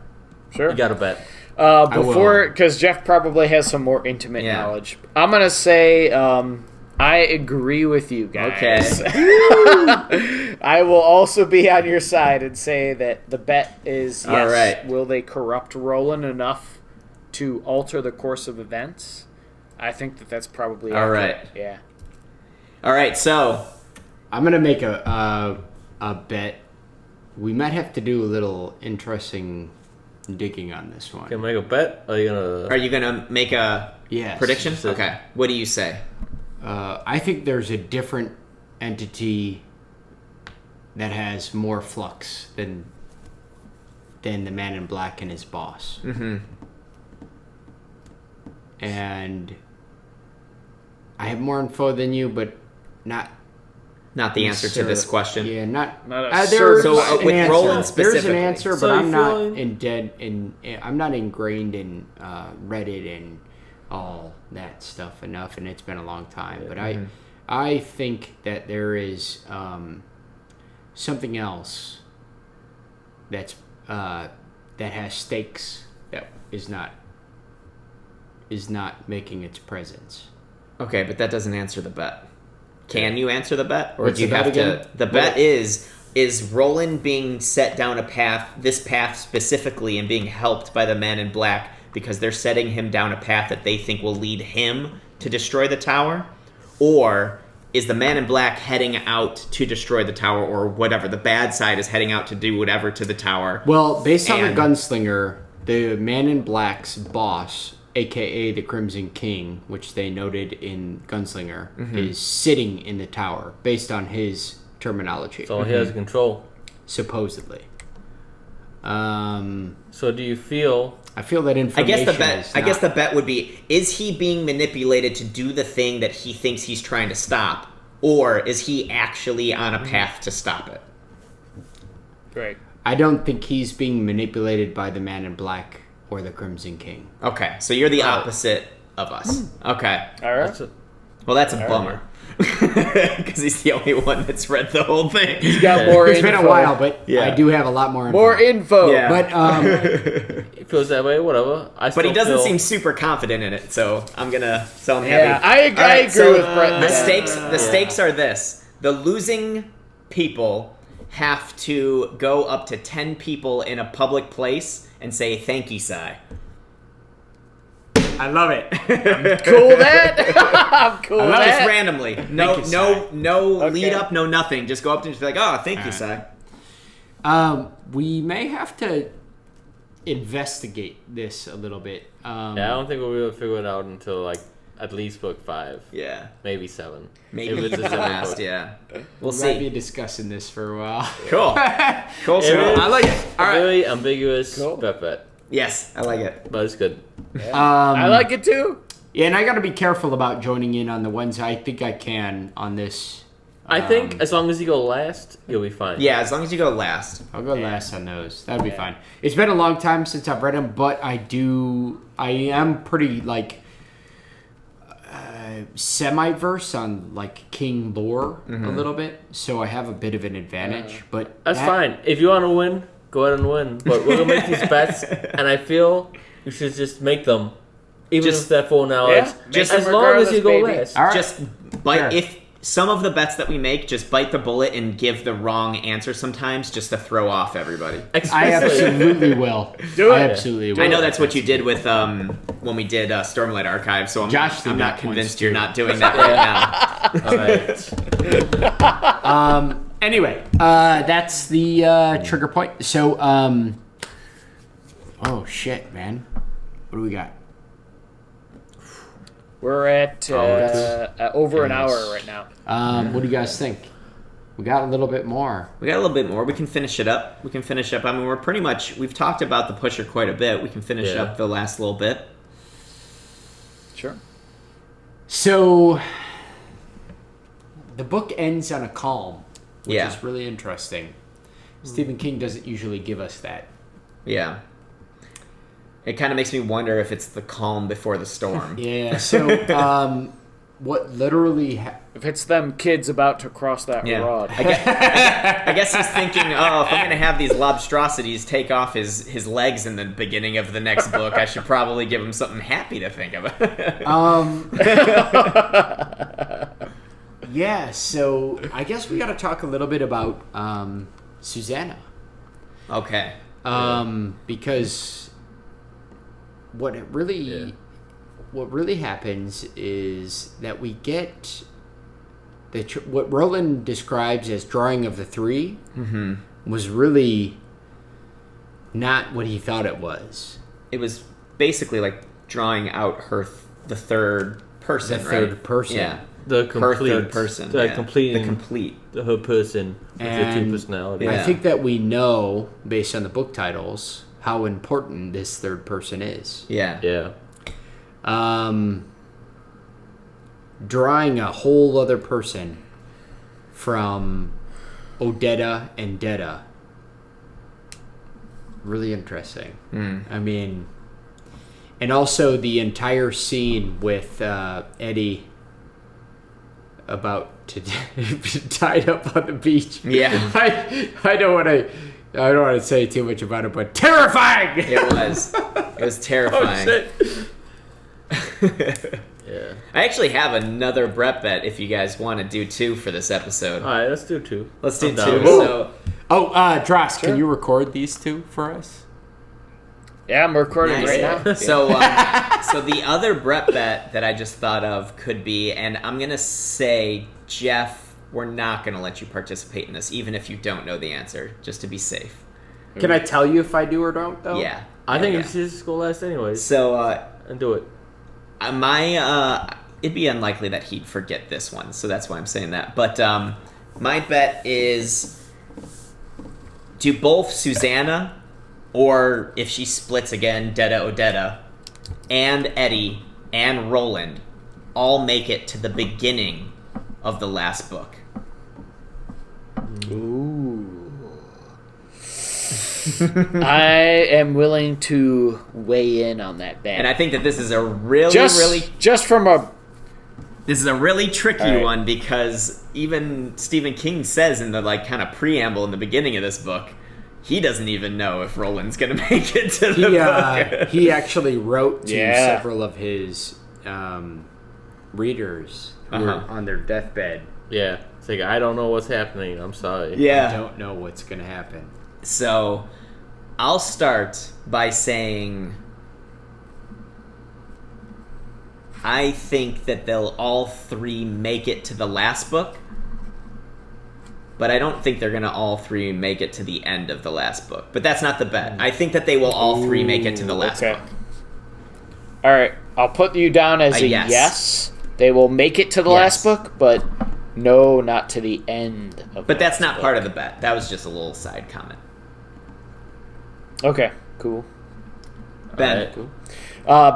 You got a bet.
Because Jeff probably has some more intimate knowledge. I'm going to say I agree with you guys. Okay. I will also be on your side and say that the bet is, yes,
all right.
Will they corrupt Roland enough to alter the course of events? I think that's probably
all
accurate.
right.
Yeah.
All right, so
I'm gonna make a bet. We might have to do a little interesting digging on this one.
Can I make a bet? Are you gonna
make a prediction?
Yes.
Okay. What do you say?
I think there's a different entity that has more flux than the Man in Black and his boss.
Mm-hmm.
And I have more info than you, but not
the answer to this question.
Yeah, not
a
there's
so
an
with
answer.
Roland
There's
specifically.
an answer, but
So
I'm
you
not
feeling-
I'm not ingrained in Reddit and all that stuff enough, and it's been a long time. But I think that there is something else that's that has stakes that is not making its presence.
Okay, but that doesn't answer the bet. Can you answer the bet, or
What's
do you
the bet
have to?
again?
The bet is Roland being set down this path specifically, and being helped by the Man in Black because they're setting him down a path that they think will lead him to destroy the tower, or is the Man in Black heading out to destroy the tower, or whatever? The bad side is heading out to do whatever to the tower.
Well, based on the
And-
gunslinger, the Man in Black's boss, aka the Crimson King, which they noted in Gunslinger, is sitting in the tower, based on his terminology,
So he has control.
supposedly.
So do you feel?
I feel that
I
information.
guess the bet would be: is he being manipulated to do the thing that he thinks he's trying to stop, or is he actually on a path to stop it?
Great.
I don't think he's being manipulated by the Man in Black or the Crimson King.
Okay, so you're the opposite of us. Okay,
All right.
That's it.
well that's a bummer because he's the only one that's read the whole thing.
He's got more
It's
info.
been a while, but
Yeah.
I do have a lot more info.
More info.
Yeah.
But
It feels that way. Whatever.
But he doesn't seem super confident in it, so I'm
Yeah,
happy.
I agree,
All right, so
with Brett.
The stakes are this: the losing people have to go up to 10 people in a public place and say "Thank you, Sai."
I love it.
Cool that. I'm cool with
Just
that.
randomly, no
you, Sai.
lead
Okay.
up, no nothing. Just go up to him and be like, "Oh, thank you, Sai."
We may have to investigate this a little bit.
Yeah, I don't think we'll be able to figure it out until like at least book 5,
Yeah,
maybe 7.
maybe
If it's
the
a 7
last.
book.
Yeah,
We
we'll
might be
see.
discussing this for a while.
Cool, cool.
It
So
is
I like it. All right.
Very ambiguous
Cool.
bet,
Yes, I like it.
but it's good.
I like it too.
Yeah, and I got to be careful about joining in on the ones I think I can on this.
I think as long as you go last, you'll be fine.
Yeah, as long as you go last.
I'll go last on those. That'll be fine. It's been a long time since I've read them, but I am pretty like semi-verse on like King lore a little bit, so I have a bit of an advantage. But
That's fine. If you want to win, go ahead and win. But we're gonna make these bets, and I feel you should just make them, even
Just-
if they're full knowledge.
Yeah,
just
make
as
them
long as you go
regardless, baby.
last.
All right.
Just bite
Sure.
if some of the bets that we make, just bite the bullet and give the wrong answer sometimes, just to throw off everybody.
I
Especially,
absolutely will.
Do
I
it.
absolutely will.
I know that's what you did with when we did Stormlight Archive, so
Josh did
I'm
that
not
once,
convinced
too.
you're not doing that right now.
all right.
Anyway, that's the trigger point. So, oh shit, man, what do we got?
We're at over an
Yes.
hour right now.
What do you guys think? We got a little bit more.
We got a little bit more. We can finish it up. I mean, we've talked about the pusher quite a bit. We can finish
Yeah.
up the last little bit.
Sure.
So, the book ends on a calm, which
Yeah.
is really interesting. Stephen King doesn't usually give us that.
Yeah. It kind of makes me wonder if it's the calm before the storm.
Yeah. So, what literally?
If it's them kids about to cross that
Yeah.
rod.
I guess he's thinking, oh, if I'm going to have these lobstrosities take off his legs in the beginning of the next book, I should probably give him something happy to think of.
Yeah. So, I guess we got to talk a little bit about Susanna,
Okay.
because what really happens is that we get what Roland describes as drawing of the three was really not what he thought it was.
It was basically like drawing out the third person,
The
right?
third person.
Yeah.
The
Her
complete,
third person.
the
yeah.
completing
The complete.
her person with the two
And
personalities.
I
Yeah.
think that we know, based on the book titles, how important this third person is.
Yeah.
Yeah.
drawing a whole other person from Odetta and Detta. Really interesting. I mean, and also the entire scene with Eddie about to tied up on the beach.
Yeah.
I don't want to say too much about it, but terrifying.
It was terrifying.
Oh shit.
Yeah.
I actually have another Brett bet if you guys want to do 2 for this episode.
All right, let's do 2.
Let's do
I'm
2.
down.
So
Dross,
Sure.
can you record these 2 for us?
Yeah, I'm recording
Nice.
right now.
So the other Brett bet that I just thought of could be, and I'm going to say, Jeff, we're not going to let you participate in this, even if you don't know the answer, just to be safe.
Can I tell you if I do or don't, though?
Yeah.
I think
Yeah.
we should just go last anyways.
So,
And do it.
it'd be unlikely that he'd forget this one, so that's why I'm saying that. But my bet is, do both Susanna, or if she splits again, Detta Odetta, and Eddie and Roland all make it to the beginning of the last book?
Ooh. I am willing to weigh in on that bet.
And I think that this is a really tricky
All right.
one, because even Stephen King says in the kind of preamble in the beginning of this book, he doesn't even know if Roland's going to make it to the book.
He actually wrote to
Yeah.
several of his readers who were on their deathbed.
Yeah. It's like, I don't know what's happening. I'm sorry.
I
Yeah.
don't know what's going to happen.
So I'll start by saying I think that they'll all 3 make it to the last book, but I don't think they're going to all 3 make it to the end of the last book. But that's not the bet. I think that they will all 3 make it to the last book.
All right, I'll put you down as a
yes.
yes. They will make it to the last book, but no, not to the end of
But
the
that's
last
not
book.
part of the bet. That was just a little side comment.
Okay, cool.
Ben.
All right, cool.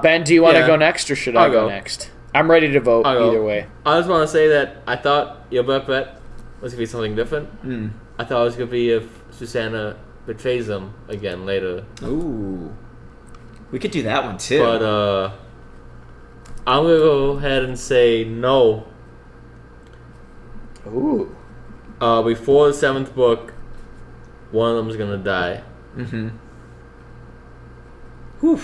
Ben, do you want to
Yeah.
go next, or should I
I'll
go
go.
next? I'm ready to vote
I'll go.
either way.
I just want to say that I thought your bet was going to be something different. I thought it was going to be if Susanna betrays them again later.
Ooh. We could do that one too.
But I'm going to go ahead and say no.
Ooh.
Before the 7th book, one of them's going to die.
Whew.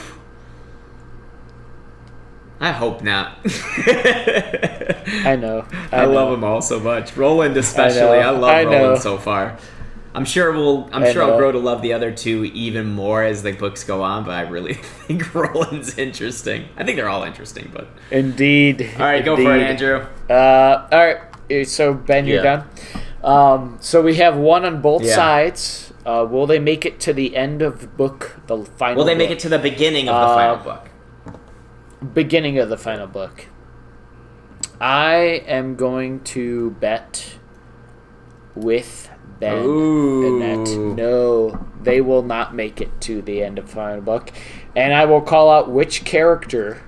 I hope not.
I know.
I
know.
love them all so much. Roland especially.
I
I
know.
love
I know.
Roland so far. I'm sure I'll
know.
grow to love the other 2 even more as the books go on, but I really think Roland's interesting. I think they're all interesting, but
Indeed.
all right, go for it, Andrew.
All right. So Ben, you're
Yeah.
done. So we have one on both
Yeah.
sides. Will they make it to the end of the book? The final.
Will they make
book?
it to the beginning of the final book?
Beginning of the final book? I am going to bet with Ben and that no, they will not make it to the end of the final book, and I will call out which character.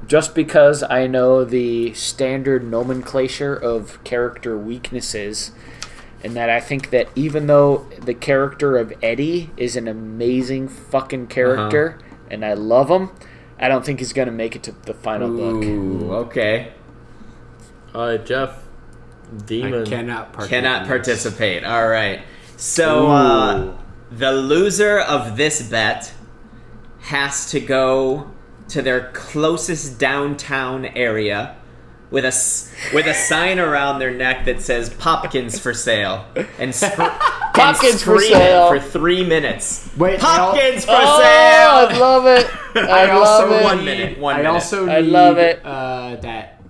Just because I know the standard nomenclature of character weaknesses, and that I think that even though the character of Eddie is an amazing fucking character, and I love him, I don't think he's going to make it to the final book.
Ooh, okay.
All right, Jeff. Demon.
I cannot participate.
Cannot participate. All right. So the loser of this bet has to go to their closest downtown area with a sign around their neck that says "Popkins for sale" and
Popkins for
scream
sale.
it for 3 minutes.
Wait,
Popkins for
Oh,
sale.
I love it. I love it.
1 minute. 1 minute.
I also need
I love it.
That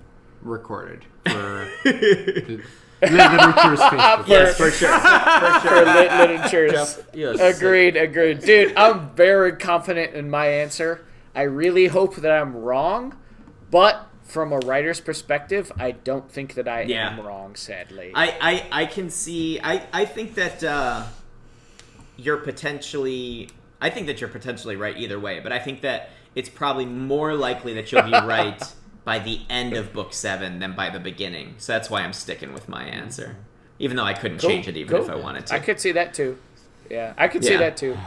recorded for the literature's Facebook.
Yes, for sure.
For literatures.
Jeff, yes.
Agreed. Dude, I'm very confident in my answer. I really hope that I'm wrong, but from a writer's perspective, I don't think that I am wrong, sadly.
I can see. I think that you're potentially. I think that you're potentially right either way, but I think that it's probably more likely that you'll be right by the end of book 7 than by the beginning. So that's why I'm sticking with my answer. Even though I couldn't change it even if I wanted to.
I could see that too. Yeah, I could see that too.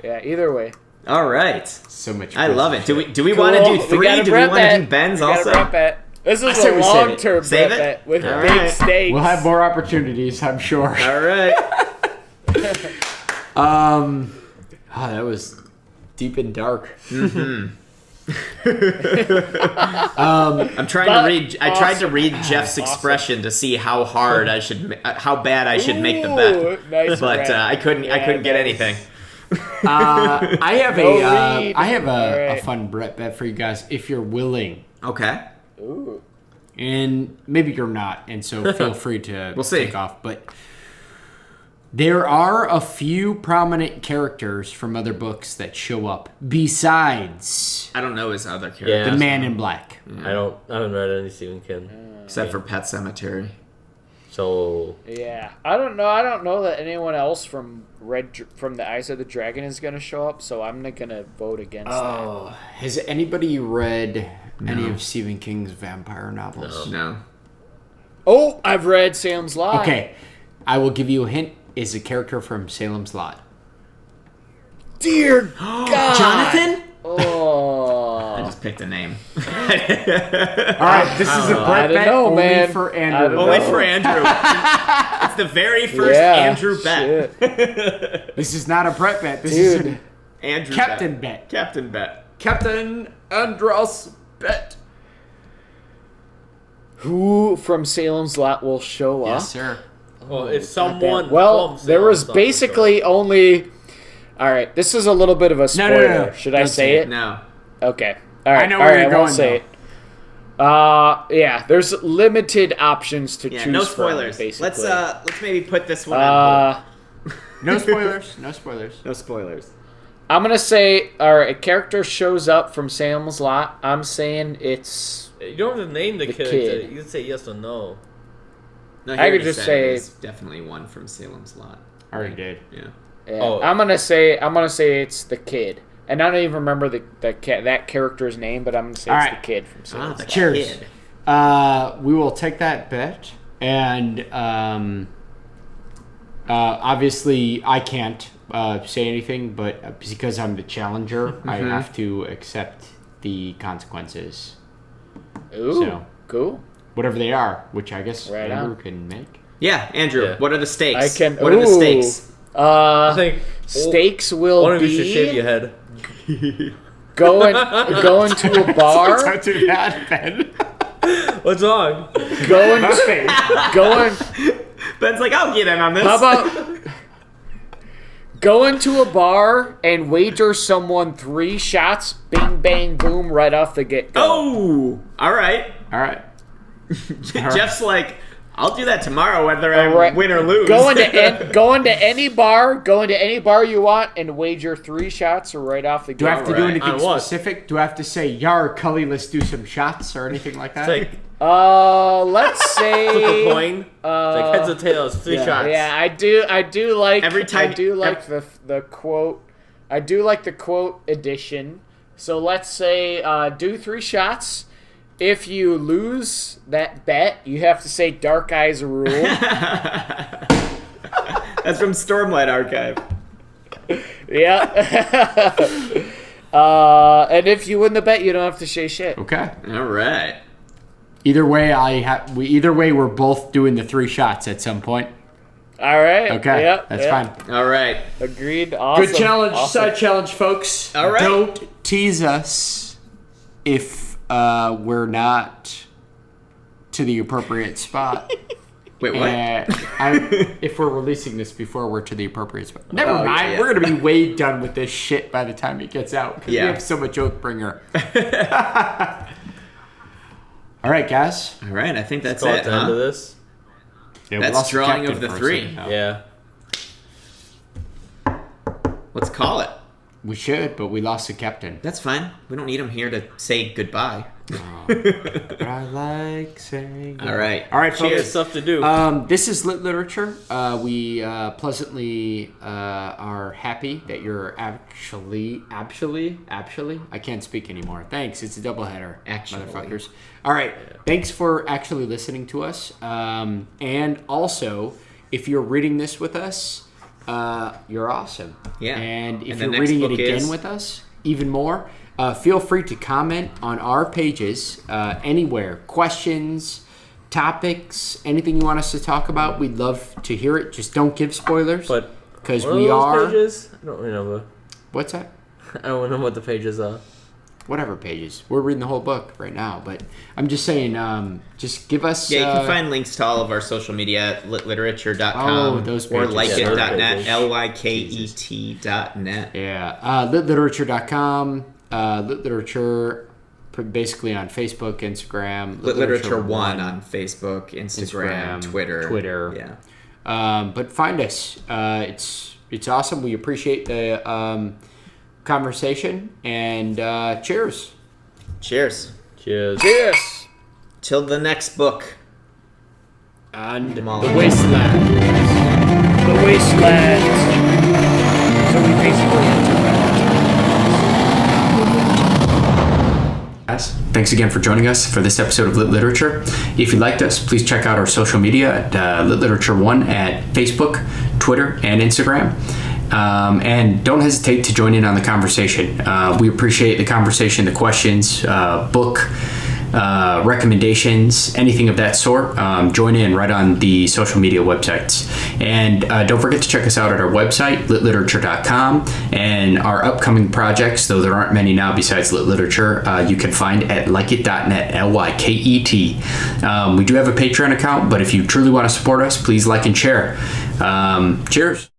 Yeah, either way.
All right.
So much.
I love it. Do we want to do 3? Do we want to do Ben's also?
This is a long-term
save
bet with
All
big
right.
stakes.
We'll have more opportunities, I'm sure.
All right.
Oh, that was deep and dark.
I'm trying to read. I tried to read Jeff's expression to see how hard I should, how bad I should make the bet,
Nice
but I couldn't. I couldn't get anything.
I have
Alright.
a fun bet for you guys if you're willing,
Okay.
Ooh.
and maybe you're not, and so feel free to
We'll see.
take off. But there are a few prominent characters from other books that show up besides
I don't know his other character
Yeah.
the Man in Black.
I haven't read any Stephen King.
except for Pet Sematary.
So
Yeah, I don't know that anyone else from the Eyes of the Dragon is gonna show up. So I'm not gonna vote against
Oh, has anybody read any of Stephen King's vampire novels?
No.
that. Oh, I've read Salem's Lot.
Okay, I will give you a hint. Is a character from Salem's Lot.
Dear God,
Jonathan? I
Oh,
just picked a name.
All right, this is a
I
Brett
don't
bet
know,
only
man.
for
I
Andrew.
don't
Only
know.
for Andrew. It's the very first Andrew bet.
Shit.
This is not a Brett bet. This is
Dude.
a
Andrew
Captain
bet.
bet.
Captain bet.
Captain Andros bet.
Who from Salem's Lot will show up?
Yes, sir.
well, if someone
Well,
from
there was
Salem's Lot
basically only. All right, this is a little bit of a spoiler.
No.
Should I
Don't
say it?
No.
Okay. All right.
I know
all
where
right,
you're
I won't
going,
say it. Yeah. There's limited options to
Yeah,
choose
no
from.
spoilers.
Basically.
Let's maybe put this one on hold.
No spoilers. No spoilers.
No spoilers.
I'm gonna say, all right, a character shows up from Salem's Lot. I'm saying it's.
You don't have to name the character.
kid.
You can say yes or no.
No, he
I could
already
just
said
say-
it is definitely one from Salem's Lot.
I already did.
Yeah.
Yeah,
Oh.
I'm gonna say it's the kid, and I don't even remember that character's name, but I'm gonna say
All
it's
right.
the kid from Salem's
the
Lot.
Cheers.
Kid.
We will take that bet, and obviously I can't say anything, but because I'm the challenger, I have to accept the consequences.
Ooh,
So.
cool.
Whatever they are, which I guess
Right
Andrew
on.
can make.
Yeah, Andrew.
Yeah.
What are the stakes?
I can.
What are the stakes?
I think
Stakes will
one of you should shave
be
your head.
going to a bar.
Don't do that, Ben.
What's wrong?
going.
Ben's like, I'll get in on this.
How about going to a bar and wager someone 3 shots, bing bang boom, right off the get go?
Oh, all right.
All right.
Jeff's like, I'll do that tomorrow, whether I win or lose.
Going to any bar you want, and wager 3 shots or right off the
Do I
get
have
go.
to do
Alright.
anything
On what?
specific? Do I have to say, Yar, Cully, let's do some shots or anything like that?
It's like
Let's
flip a
say.
coin. It's like heads or tails, 3 shots.
Yeah, I do like
Every time-
I do like the quote. I do like the quote edition. So let's say do 3 shots. If you lose that bet, you have to say Dark Eyes rule.
That's from Stormlight Archive.
Yeah. And if you win the bet, you don't have to say shit.
Okay.
All right.
Either way, we're both doing the 3 shots at some point.
All right.
Okay.
Yep,
That's
yep.
fine.
All right.
Agreed. Awesome.
Good challenge.
Awesome.
Side challenge, folks.
All right.
Don't tease us if we're not to the appropriate spot.
Wait, what?
If we're releasing this before we're to the appropriate spot. Never
Oh,
mind.
yeah.
We're going to be way done with this shit by the time it gets out. Because
Yeah.
we have so much Oathbringer. All right, guys.
All right. I think that's
Call
it.
it the end of
Huh?
this.
Yeah,
That's
we lost
drawing
captain
of the
for a
3.
second now.
Yeah.
Let's call it.
We should, but we lost the captain.
That's fine. We don't need him here to say goodbye.
But I like saying
All right.
All right, folks.
Cheers. Stuff to do.
This is Lit Literature. We pleasantly are happy that you're actually, I can't speak anymore. Thanks. It's a doubleheader, motherfuckers. All right. Thanks for actually listening to us. And also, if you're reading this with us, you're awesome.
Yeah.
And if
And the
you're
next
reading it
book
again
is-
with us, even more, feel free to comment on our pages anywhere. Questions, topics, anything you want us to talk about, we'd love to hear it. Just don't give spoilers.
But
because
what
we
are those
are.
pages? I don't remember.
What's that?
I don't know what the pages are.
Whatever pages. We're reading the whole book right now, but I'm just saying, just give us.
Yeah, you can find links to all of our social media at litliterature.com
Oh, those
or
pages.
lyket.net,
Yeah.
lyket.net.
Yeah, litliterature.com, Lit Literature, basically on Facebook, Instagram.
Lit Literature 1 on Facebook, Instagram, Twitter. Yeah.
But find us. It's awesome. We appreciate the conversation, and cheers.
Cheers.
Cheers.
Cheers.
Till the next book.
And the
Molly.
Wasteland.
The Wasteland. So we basically enter
Guys, thanks again for joining us for this episode of Lit Literature. If you liked us, please check out our social media at Lit Literature 1 at Facebook, Twitter, and Instagram. And don't hesitate to join in on the conversation. We appreciate the conversation, the questions, book recommendations, anything of that sort. Join in right on the social media websites. And don't forget to check us out at our website, litliterature.com, and our upcoming projects, though there aren't many now besides Lit Literature, you can find at lyket.net, Lyket. We do have a Patreon account, but if you truly want to support us, please like and share. Cheers.